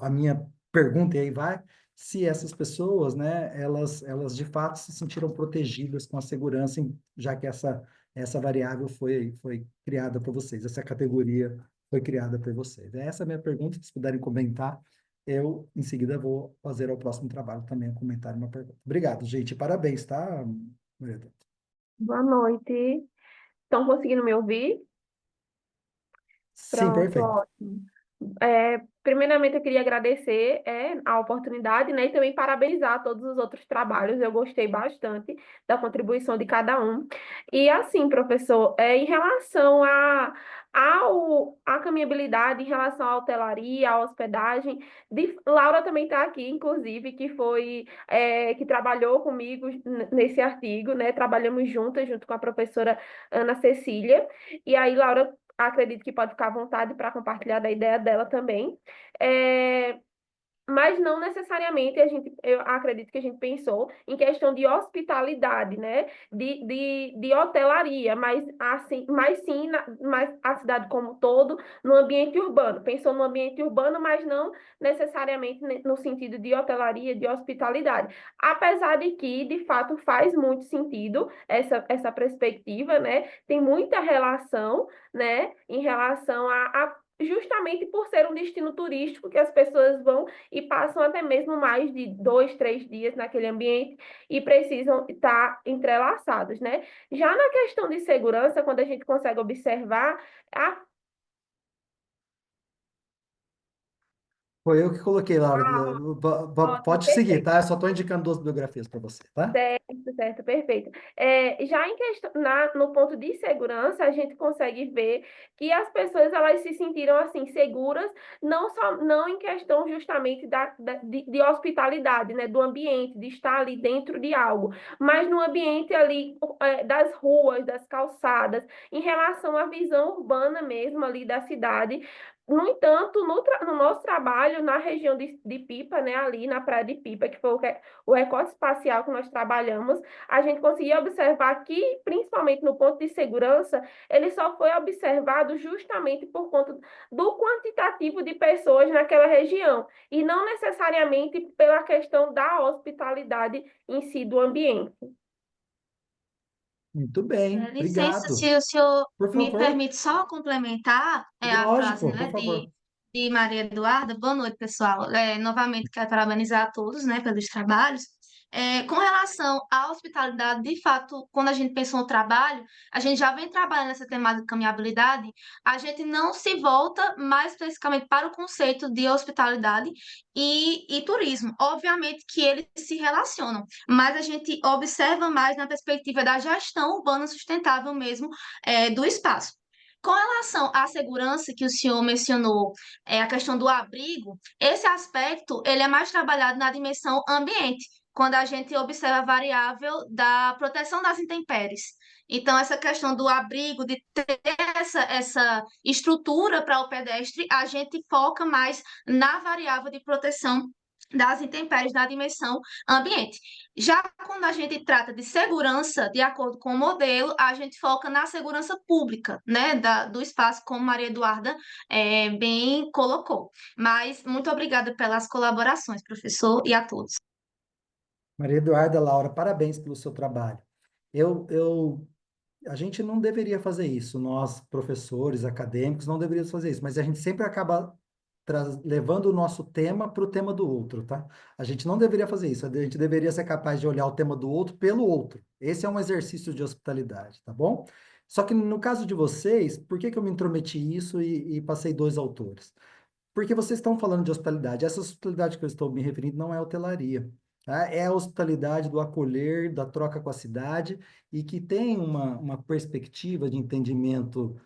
a minha pergunta, e aí vai, se essas pessoas, né, elas de fato se sentiram protegidas com a segurança, já que essa variável foi criada por vocês, essa categoria foi criada por vocês. Essa é a minha pergunta, se puderem comentar, eu, em seguida, vou fazer ao próximo trabalho também um comentário, uma pergunta. Obrigado, gente. Parabéns, tá, Maria? Boa noite. Estão conseguindo me ouvir? Sim, Pronto, perfeito. ótimo. Primeiramente, eu queria agradecer a oportunidade, né, e também parabenizar todos os outros trabalhos. Eu gostei bastante da contribuição de cada um. E assim, professor, em relação à caminhabilidade, em relação à hotelaria, à hospedagem, Laura também está aqui, inclusive, que trabalhou comigo nesse artigo, né? Trabalhamos juntas, junto com a professora Ana Cecília. E aí, Laura, acredito que pode ficar à vontade para compartilhar da ideia dela também. É, mas não necessariamente eu acredito que a gente pensou em questão de hospitalidade, né? De hotelaria, mas assim, mas a cidade como um todo, no ambiente urbano. Pensou no ambiente urbano, mas não necessariamente no sentido de hotelaria, de hospitalidade. Apesar de que, de fato, faz muito sentido essa perspectiva, né? Tem muita relação, né? Em relação justamente por ser um destino turístico que as pessoas vão e passam até mesmo mais de 2, 3 dias naquele ambiente e precisam estar entrelaçados, né? Já na questão de segurança, quando a gente consegue observar, a Foi eu que coloquei, Laura. Ótimo, Pode seguir, perfeito. tá? Eu só estou indicando duas biografias para você, tá? Certo, certo, perfeito. Já em questão, no ponto de segurança, a gente consegue ver que as pessoas elas se sentiram assim seguras, não em questão justamente de hospitalidade, né, do ambiente, de estar ali dentro de algo, mas no ambiente ali das ruas, das calçadas, em relação à visão urbana mesmo ali da cidade. No entanto, no nosso trabalho na região de Pipa, né, ali na Praia de Pipa, que foi o recorte espacial que nós trabalhamos, a gente conseguia observar que, principalmente no ponto de segurança, ele só foi observado justamente por conta do quantitativo de pessoas naquela região, e não necessariamente pela questão da hospitalidade em si do ambiente. Muito bem, Licença, obrigado. se o senhor Por me favor, permite só complementar a frase, lógico, por né, favor. de Maria Eduarda. Boa noite, pessoal. Novamente, quero parabenizar a todos, né, pelos trabalhos. Com relação à hospitalidade, de fato, quando a gente pensa no trabalho, a gente já vem trabalhando nessa temática de caminhabilidade, a gente não se volta mais especificamente para o conceito de hospitalidade e turismo. Obviamente que eles se relacionam, mas a gente observa mais na perspectiva da gestão urbana sustentável mesmo, do espaço. Com relação à segurança que o senhor mencionou, a questão do abrigo, esse aspecto ele é mais trabalhado na dimensão ambiente, quando a gente observa a variável da proteção das intempéries. Então, essa questão do abrigo, de ter essa estrutura para o pedestre, a gente foca mais na variável de proteção das intempéries na dimensão ambiente. Já quando a gente trata de segurança, de acordo com o modelo, a gente foca na segurança pública, né, do espaço, como Maria Eduarda bem colocou. Mas muito obrigada pelas colaborações, professor, e a todos. Maria Eduarda, Laura, parabéns pelo seu trabalho. A gente não deveria fazer isso, nós, professores, acadêmicos, não deveríamos fazer isso, mas a gente sempre acaba levando o nosso tema para o tema do outro, tá? A gente não deveria fazer isso, a gente deveria ser capaz de olhar o tema do outro pelo outro. Esse é um exercício de hospitalidade, tá bom? Só que no caso de vocês, por que que eu me intrometi isso e passei dois autores? Porque vocês estão falando de hospitalidade. Essa hospitalidade que eu estou me referindo não é hotelaria, tá? É a hospitalidade do acolher, da troca com a cidade e que tem uma perspectiva de entendimento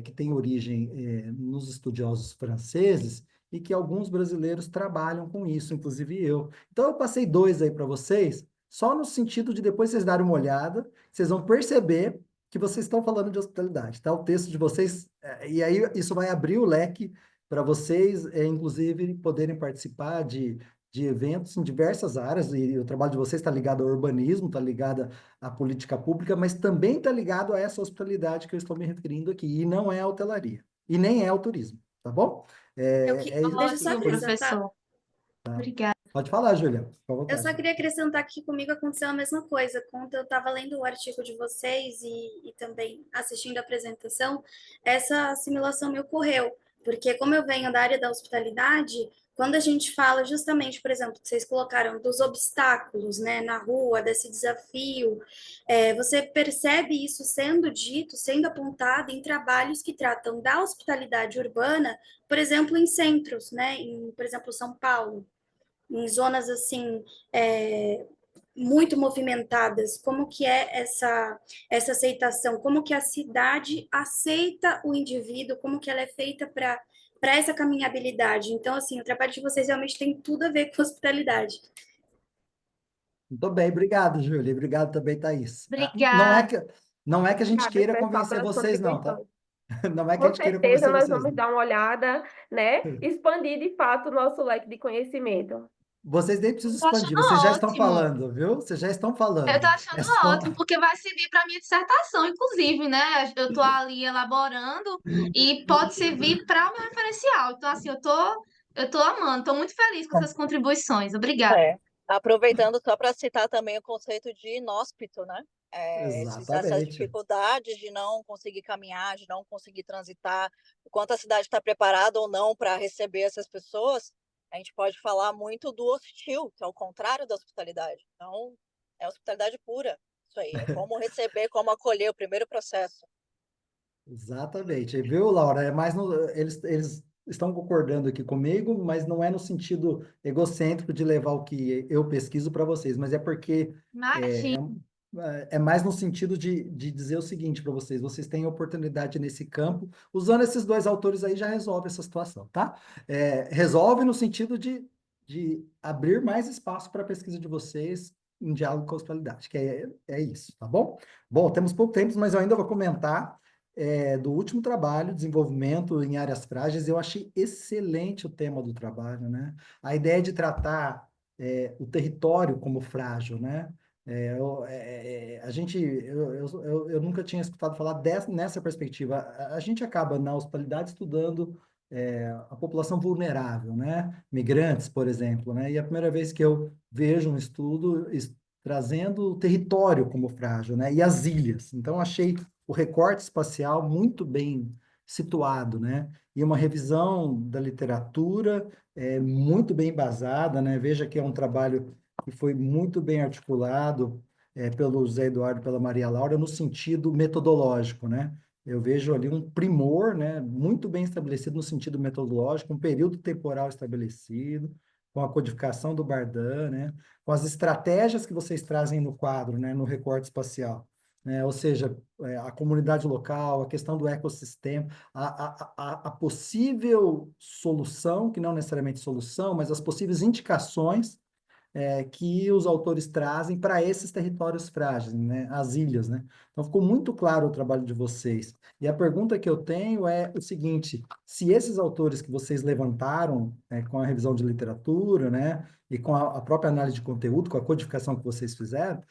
que tem origem nos estudiosos franceses e que alguns brasileiros trabalham com isso, inclusive eu. Então, eu passei dois aí para vocês, só no sentido de depois vocês darem uma olhada, vocês vão perceber que vocês estão falando de hospitalidade, tá? O texto de vocês, e aí isso vai abrir o leque para vocês, inclusive, poderem participar de eventos em diversas áreas, e o trabalho de vocês está ligado ao urbanismo, está ligado à política pública, mas também está ligado a essa hospitalidade que eu estou me referindo aqui, e não é a hotelaria, e nem é o turismo, tá bom? Deixa eu só Ótimo, acrescentar. professor. Obrigada. Pode falar, Júlia, fica à Eu só vontade. queria acrescentar que comigo aconteceu a mesma coisa. Quando eu estava lendo o artigo de vocês e também assistindo a apresentação, essa assimilação me ocorreu. Porque como eu venho da área da hospitalidade, quando a gente fala justamente, por exemplo, que vocês colocaram dos obstáculos, né, na rua, desse desafio, você percebe isso sendo dito, sendo apontado em trabalhos que tratam da hospitalidade urbana, por exemplo, em centros, né, por exemplo, São Paulo, em zonas assim muito movimentadas, como que é essa aceitação, como que a cidade aceita o indivíduo, como que ela é feita para essa caminhabilidade. Então, assim, o trabalho de vocês realmente tem tudo a ver com hospitalidade. Muito bem, obrigado, Júlia, obrigado também, Thaís. Obrigada. Não é que a gente Obrigada, queira pessoal, convencer pelas vocês, não, tá? contribuições. Não é que a Com gente queira certeza, convencer nós vocês, vamos não. dar uma olhada, né? Expandir de fato o nosso leque de conhecimento. Vocês nem precisam Estou expandir, achando vocês já estão ótimo. falando, viu? Vocês já estão Eu tô falando. achando É só. ótimo, porque vai servir para minha dissertação, inclusive, né? Eu tô ali elaborando e pode servir para o meu referencial. Então, assim, eu tô amando, tô muito feliz com essas contribuições. Obrigada. Aproveitando só para citar também o conceito de inóspito, né? Essas Exatamente. dificuldades de não conseguir caminhar, de não conseguir transitar, o quanto a cidade está preparada ou não para receber essas pessoas, a gente pode falar muito do hostil, que é o contrário da hospitalidade. Então, é hospitalidade pura, isso aí, é como receber, como acolher, o primeiro processo. Exatamente. E viu, Laura? Eles estão concordando aqui comigo, mas não é no sentido egocêntrico de levar o que eu pesquiso para vocês, mas é porque é, Imagina. é mais no sentido de dizer o seguinte para vocês: vocês têm oportunidade nesse campo, usando esses dois autores aí já resolve essa situação, tá? Resolve no sentido de abrir mais espaço para a pesquisa de vocês em diálogo com a hospitalidade, que é isso, tá bom? Bom, temos pouco tempo, mas eu ainda vou comentar do último trabalho, desenvolvimento em áreas frágeis. Eu achei excelente o tema do trabalho, né? A ideia de tratar o território como frágil, né? Eu nunca tinha escutado falar nessa perspectiva. A gente acaba na hospitalidade estudando a população vulnerável, né? Migrantes, por exemplo, né? E é a primeira vez que eu vejo um estudo trazendo o território como frágil, né? E as ilhas. Então, achei o recorte espacial muito bem situado, né? E uma revisão da literatura muito bem embasada, né? Veja que é um trabalho que foi muito bem articulado pelo Zé Eduardo e pela Maria Laura no sentido metodológico, né? Eu vejo ali um primor, né, muito bem estabelecido no sentido metodológico, um período temporal estabelecido, com a codificação do Bardan, né, com as estratégias que vocês trazem no quadro, né, no recorte espacial, né, ou seja, a comunidade local, a questão do ecossistema, a possível solução, que não necessariamente solução, mas as possíveis indicações que os autores trazem para esses territórios frágeis, né? As ilhas, né? Então ficou muito claro o trabalho de vocês. E a pergunta que eu tenho é o seguinte: se esses autores que vocês levantaram, com a revisão de literatura, né, e com a própria análise de conteúdo, com a codificação que vocês fizeram,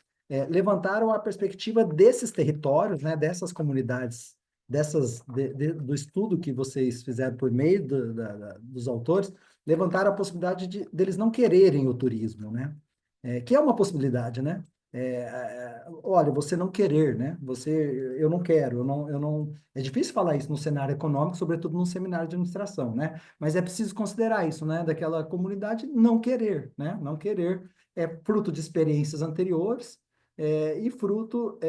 levantaram a perspectiva desses territórios, né, dessas comunidades, do estudo que vocês fizeram por meio dos autores, levantaram a possibilidade deles não quererem o turismo, né? Que é uma possibilidade, né? Olha, você não querer, né? Eu não quero, eu não. É difícil falar isso no cenário econômico, sobretudo num seminário de administração, né? Mas é preciso considerar isso, né? Daquela comunidade não querer, né? Não querer é fruto de experiências anteriores e fruto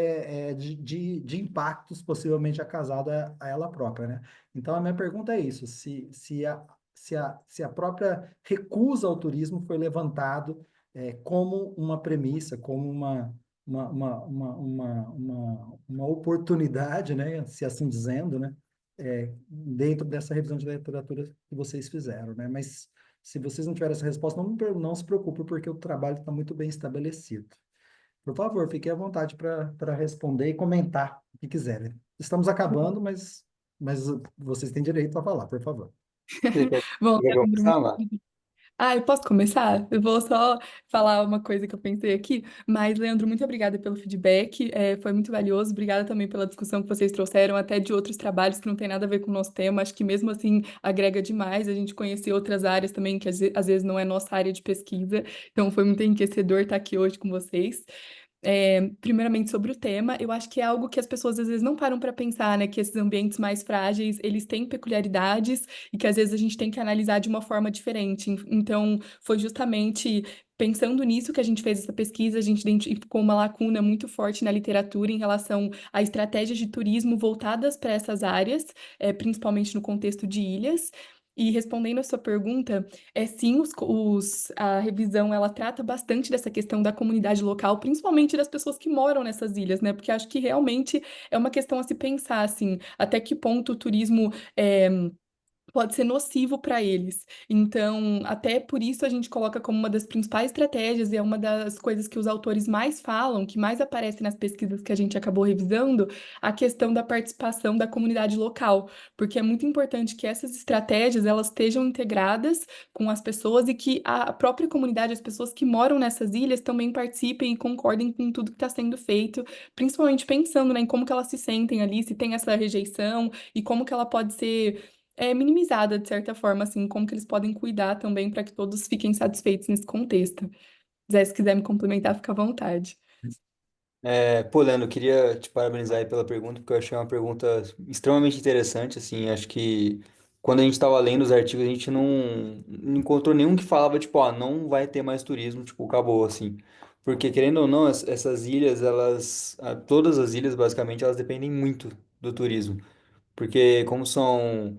de impactos possivelmente acasados a ela própria, né? Então, a minha pergunta é isso: se a própria recusa ao turismo foi levantado como uma premissa, como uma oportunidade, né, se assim dizendo, né, dentro dessa revisão de literatura que vocês fizeram, né? Mas se vocês não tiverem essa resposta, não se preocupe, porque o trabalho está muito bem estabelecido. Por favor, fiquem à vontade para responder e comentar o que quiserem. Estamos acabando, mas vocês têm direito a falar, por favor. Você quer, Bom, você quer Leandro, começar, Mar? eu posso começar? Eu vou só falar uma coisa que eu pensei aqui, mas, Leandro, muito obrigada pelo feedback, foi muito valioso. Obrigada também pela discussão que vocês trouxeram, até de outros trabalhos que não tem nada a ver com o nosso tema. Acho que mesmo assim agrega demais a gente conhecer outras áreas também, que às vezes não é nossa área de pesquisa. Então, foi muito enriquecedor estar aqui hoje com vocês. Primeiramente sobre o tema, eu acho que é algo que as pessoas às vezes não param para pensar, né? Que esses ambientes mais frágeis, eles têm peculiaridades e que às vezes a gente tem que analisar de uma forma diferente. Então, foi justamente pensando nisso que a gente fez essa pesquisa, a gente identificou uma lacuna muito forte na literatura em relação a estratégias de turismo voltadas para essas áreas, principalmente no contexto de ilhas. E respondendo a sua pergunta, sim, a revisão ela trata bastante dessa questão da comunidade local, principalmente das pessoas que moram nessas ilhas, né? Porque acho que realmente é uma questão a se pensar, assim, até que ponto o turismo pode ser nocivo para eles. Então, até por isso a gente coloca como uma das principais estratégias e é uma das coisas que os autores mais falam, que mais aparece nas pesquisas que a gente acabou revisando, a questão da participação da comunidade local, porque é muito importante que essas estratégias elas estejam integradas com as pessoas e que a própria comunidade, as pessoas que moram nessas ilhas também participem e concordem com tudo que está sendo feito, principalmente pensando, né, em como que elas se sentem ali, se tem essa rejeição e como que ela pode ser minimizada, de certa forma, assim, como que eles podem cuidar também para que todos fiquem satisfeitos nesse contexto. Zé, se quiser me complementar, fica à vontade. Pô, Leandro, eu queria te parabenizar aí pela pergunta, porque eu achei uma pergunta extremamente interessante, assim, acho que quando a gente estava lendo os artigos, a gente não encontrou nenhum que falava, tipo, não vai ter mais turismo, tipo, acabou, assim. Porque, querendo ou não, essas ilhas, todas as ilhas, basicamente, elas dependem muito do turismo. Porque como são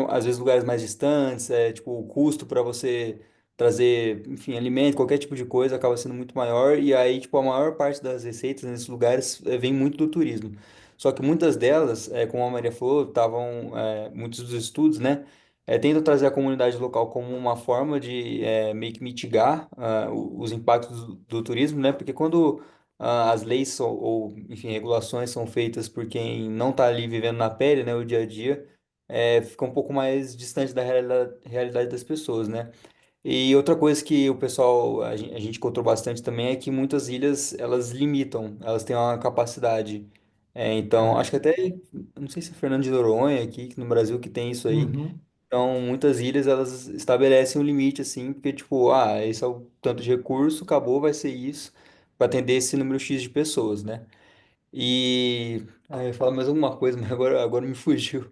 às vezes lugares mais distantes, tipo, o custo para você trazer, enfim, alimento, qualquer tipo de coisa acaba sendo muito maior, e aí, tipo, a maior parte das receitas nesses lugares vem muito do turismo. Só que muitas delas, como a Maria falou, estavam, muitos dos estudos, né, tentam trazer a comunidade local como uma forma de meio que mitigar os impactos do turismo, né, porque quando as leis ou, enfim, regulações são feitas por quem não está ali vivendo na pele, né, o dia a dia, fica um pouco mais distante da realidade das pessoas, né? E outra coisa que o pessoal, a gente encontrou bastante também é que muitas ilhas, elas limitam, elas têm uma capacidade. Então, acho que até, não sei se é Fernando de Noronha aqui, que no Brasil, que tem isso aí. Uhum. Então, muitas ilhas, elas estabelecem um limite, assim, porque, tipo, esse é o tanto de recurso, acabou, vai ser isso, para atender esse número X de pessoas, né? E, eu ia falar mais alguma coisa, mas agora me fugiu.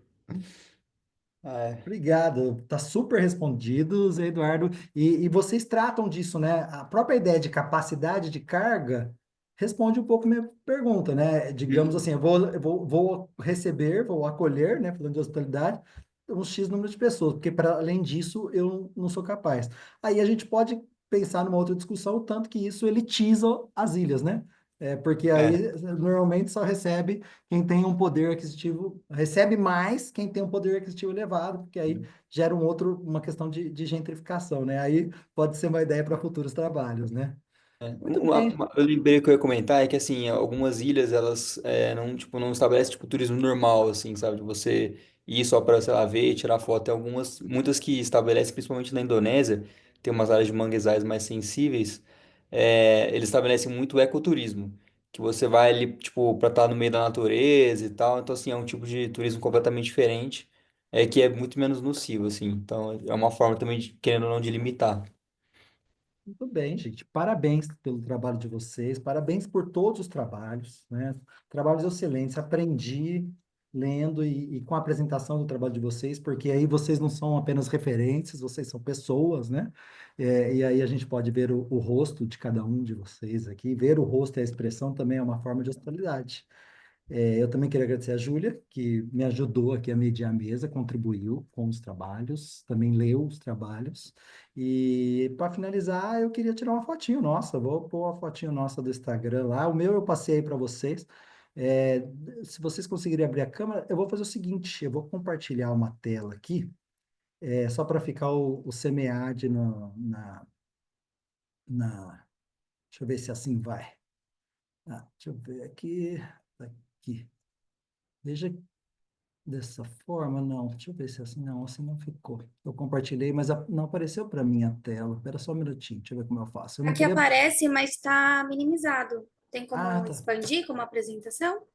Ah, Obrigado, tá super respondido, Zé Eduardo. E vocês tratam disso, né? A própria ideia de capacidade de carga responde um pouco minha pergunta, né? Digamos assim, vou receber, vou acolher, né? Falando de hospitalidade, um X número de pessoas, porque para além disso eu não sou capaz. Aí a gente pode pensar numa outra discussão, o tanto que isso elitiza as ilhas, né? Porque é. aí normalmente só recebe quem tem um poder aquisitivo, recebe mais quem tem um poder aquisitivo elevado, porque aí gera uma questão de gentrificação, né? Aí pode ser uma ideia para futuros trabalhos, né? Muito bem. Eu lembrei que eu ia comentar é que assim, algumas ilhas elas não, tipo, não estabelecem tipo turismo normal, assim, sabe? De você ir só para, sei lá, ver, tirar foto. Tem muitas que estabelecem, principalmente na Indonésia, tem umas áreas de manguezais mais sensíveis, eles estabelecem muito ecoturismo, que você vai ali, tipo, para estar no meio da natureza e tal. Então, assim, é um tipo de turismo completamente diferente, que é muito menos nocivo, assim. Então, é uma forma também, querendo ou não, de limitar. Muito bem, gente. Parabéns pelo trabalho de vocês, parabéns por todos os trabalhos, né? Trabalhos excelentes. Aprendi lendo e com a apresentação do trabalho de vocês, porque aí vocês não são apenas referências, vocês são pessoas, né? E aí a gente pode ver o rosto de cada um de vocês aqui. Ver o rosto e a expressão também é uma forma de hospitalidade. Eu também queria agradecer a Júlia, que me ajudou aqui a mediar a mesa, contribuiu com os trabalhos, também leu os trabalhos. E para finalizar, eu queria tirar uma fotinho nossa, vou pôr a fotinho nossa do Instagram lá. O meu eu passei aí para vocês. É, Se vocês conseguirem abrir a câmera, eu vou fazer o seguinte: eu vou compartilhar uma tela aqui, só para ficar o SEMEAD na. Deixa eu ver se assim vai. Deixa eu ver aqui. Aqui. Veja. Dessa forma, não. Deixa eu ver se é assim. Não, assim não ficou. Eu compartilhei, mas não apareceu para mim a tela. Espera só um minutinho, deixa eu ver como eu faço. Eu não Aqui queria. aparece, mas está minimizado. Tem Ah, como tá. expandir como apresentação?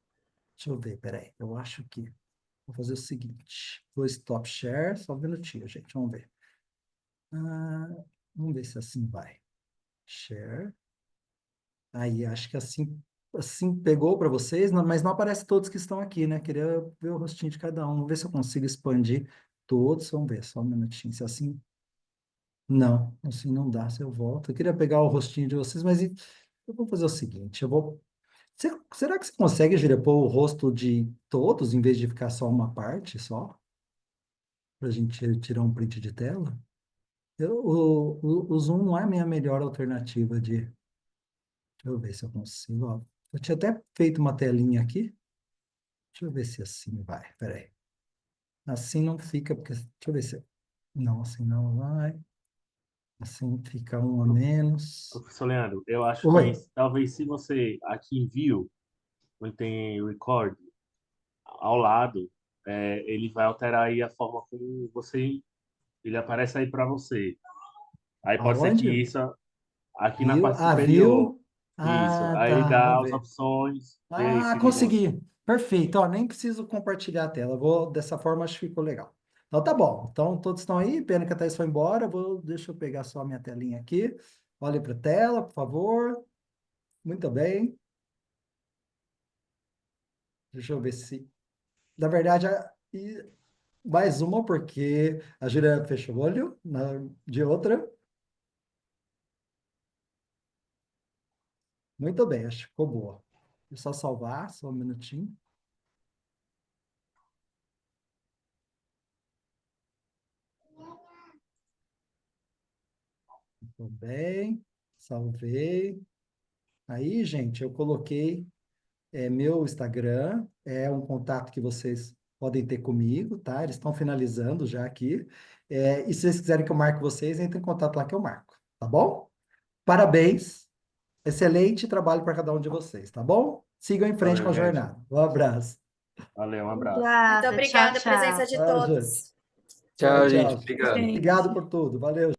Deixa eu ver, peraí. Eu acho que. Vou fazer o seguinte. Vou stop share, só um minutinho, gente. Vamos ver. Ah, vamos ver se assim vai. Share. Aí, acho que assim pegou para vocês, mas não aparece todos que estão aqui, né? Queria ver o rostinho de cada um. Vamos ver se eu consigo expandir todos. Vamos ver, só um minutinho. Se assim. Não, assim não dá, se eu volto. Eu queria pegar o rostinho de vocês, mas eu vou fazer o seguinte, eu vou... Será que você consegue, Júlia, pôr o rosto de todos, em vez de ficar só uma parte só? Para a gente tirar um print de tela? O Zoom não é a minha melhor alternativa de... Deixa eu ver se eu consigo, ó. Eu tinha até feito uma telinha aqui. Deixa eu ver se assim vai, peraí. Assim não fica, porque... Deixa eu ver se... Não, assim não vai. Assim fica um a menos. Professor Leandro, eu acho que Oi. talvez se você aqui em View, onde tem record, ao lado, ele vai alterar aí a forma como ele aparece aí para você. Aí pode ser Aonde? que isso aqui na Viu? parte Ah, superior, viu? isso. Ah, Aí ele tá. dá Vamos as ver. opções, vê aí Ah, se consegui. Perfeito. Ó, nem preciso compartilhar a tela. Vou dessa forma, acho que ficou legal. Então tá bom. Então todos estão aí. Pena que a Thaís foi embora. Deixa eu pegar só a minha telinha aqui. Olhe para a tela, por favor. Muito bem. Deixa eu ver se. Na verdade, mais uma, porque a Júlia fechou o olho de outra. Muito bem, acho que ficou boa. Deixa eu só salvar, só um minutinho. Também, salvei. Aí, gente, eu coloquei meu Instagram, é um contato que vocês podem ter comigo, tá? Eles estão finalizando já aqui. E se vocês quiserem que eu marque vocês, entre em contato lá que eu marco, tá bom? Parabéns, excelente trabalho para cada um de vocês, tá bom? Sigam em frente com Valeu, a gente. jornada. Um abraço. Valeu, um abraço. Muito Obrigada, tchau, obrigada a tchau. presença de Tchau, todos. gente. Tchau, Tchau, tchau. gente. Obrigado. Obrigado por tudo. Valeu.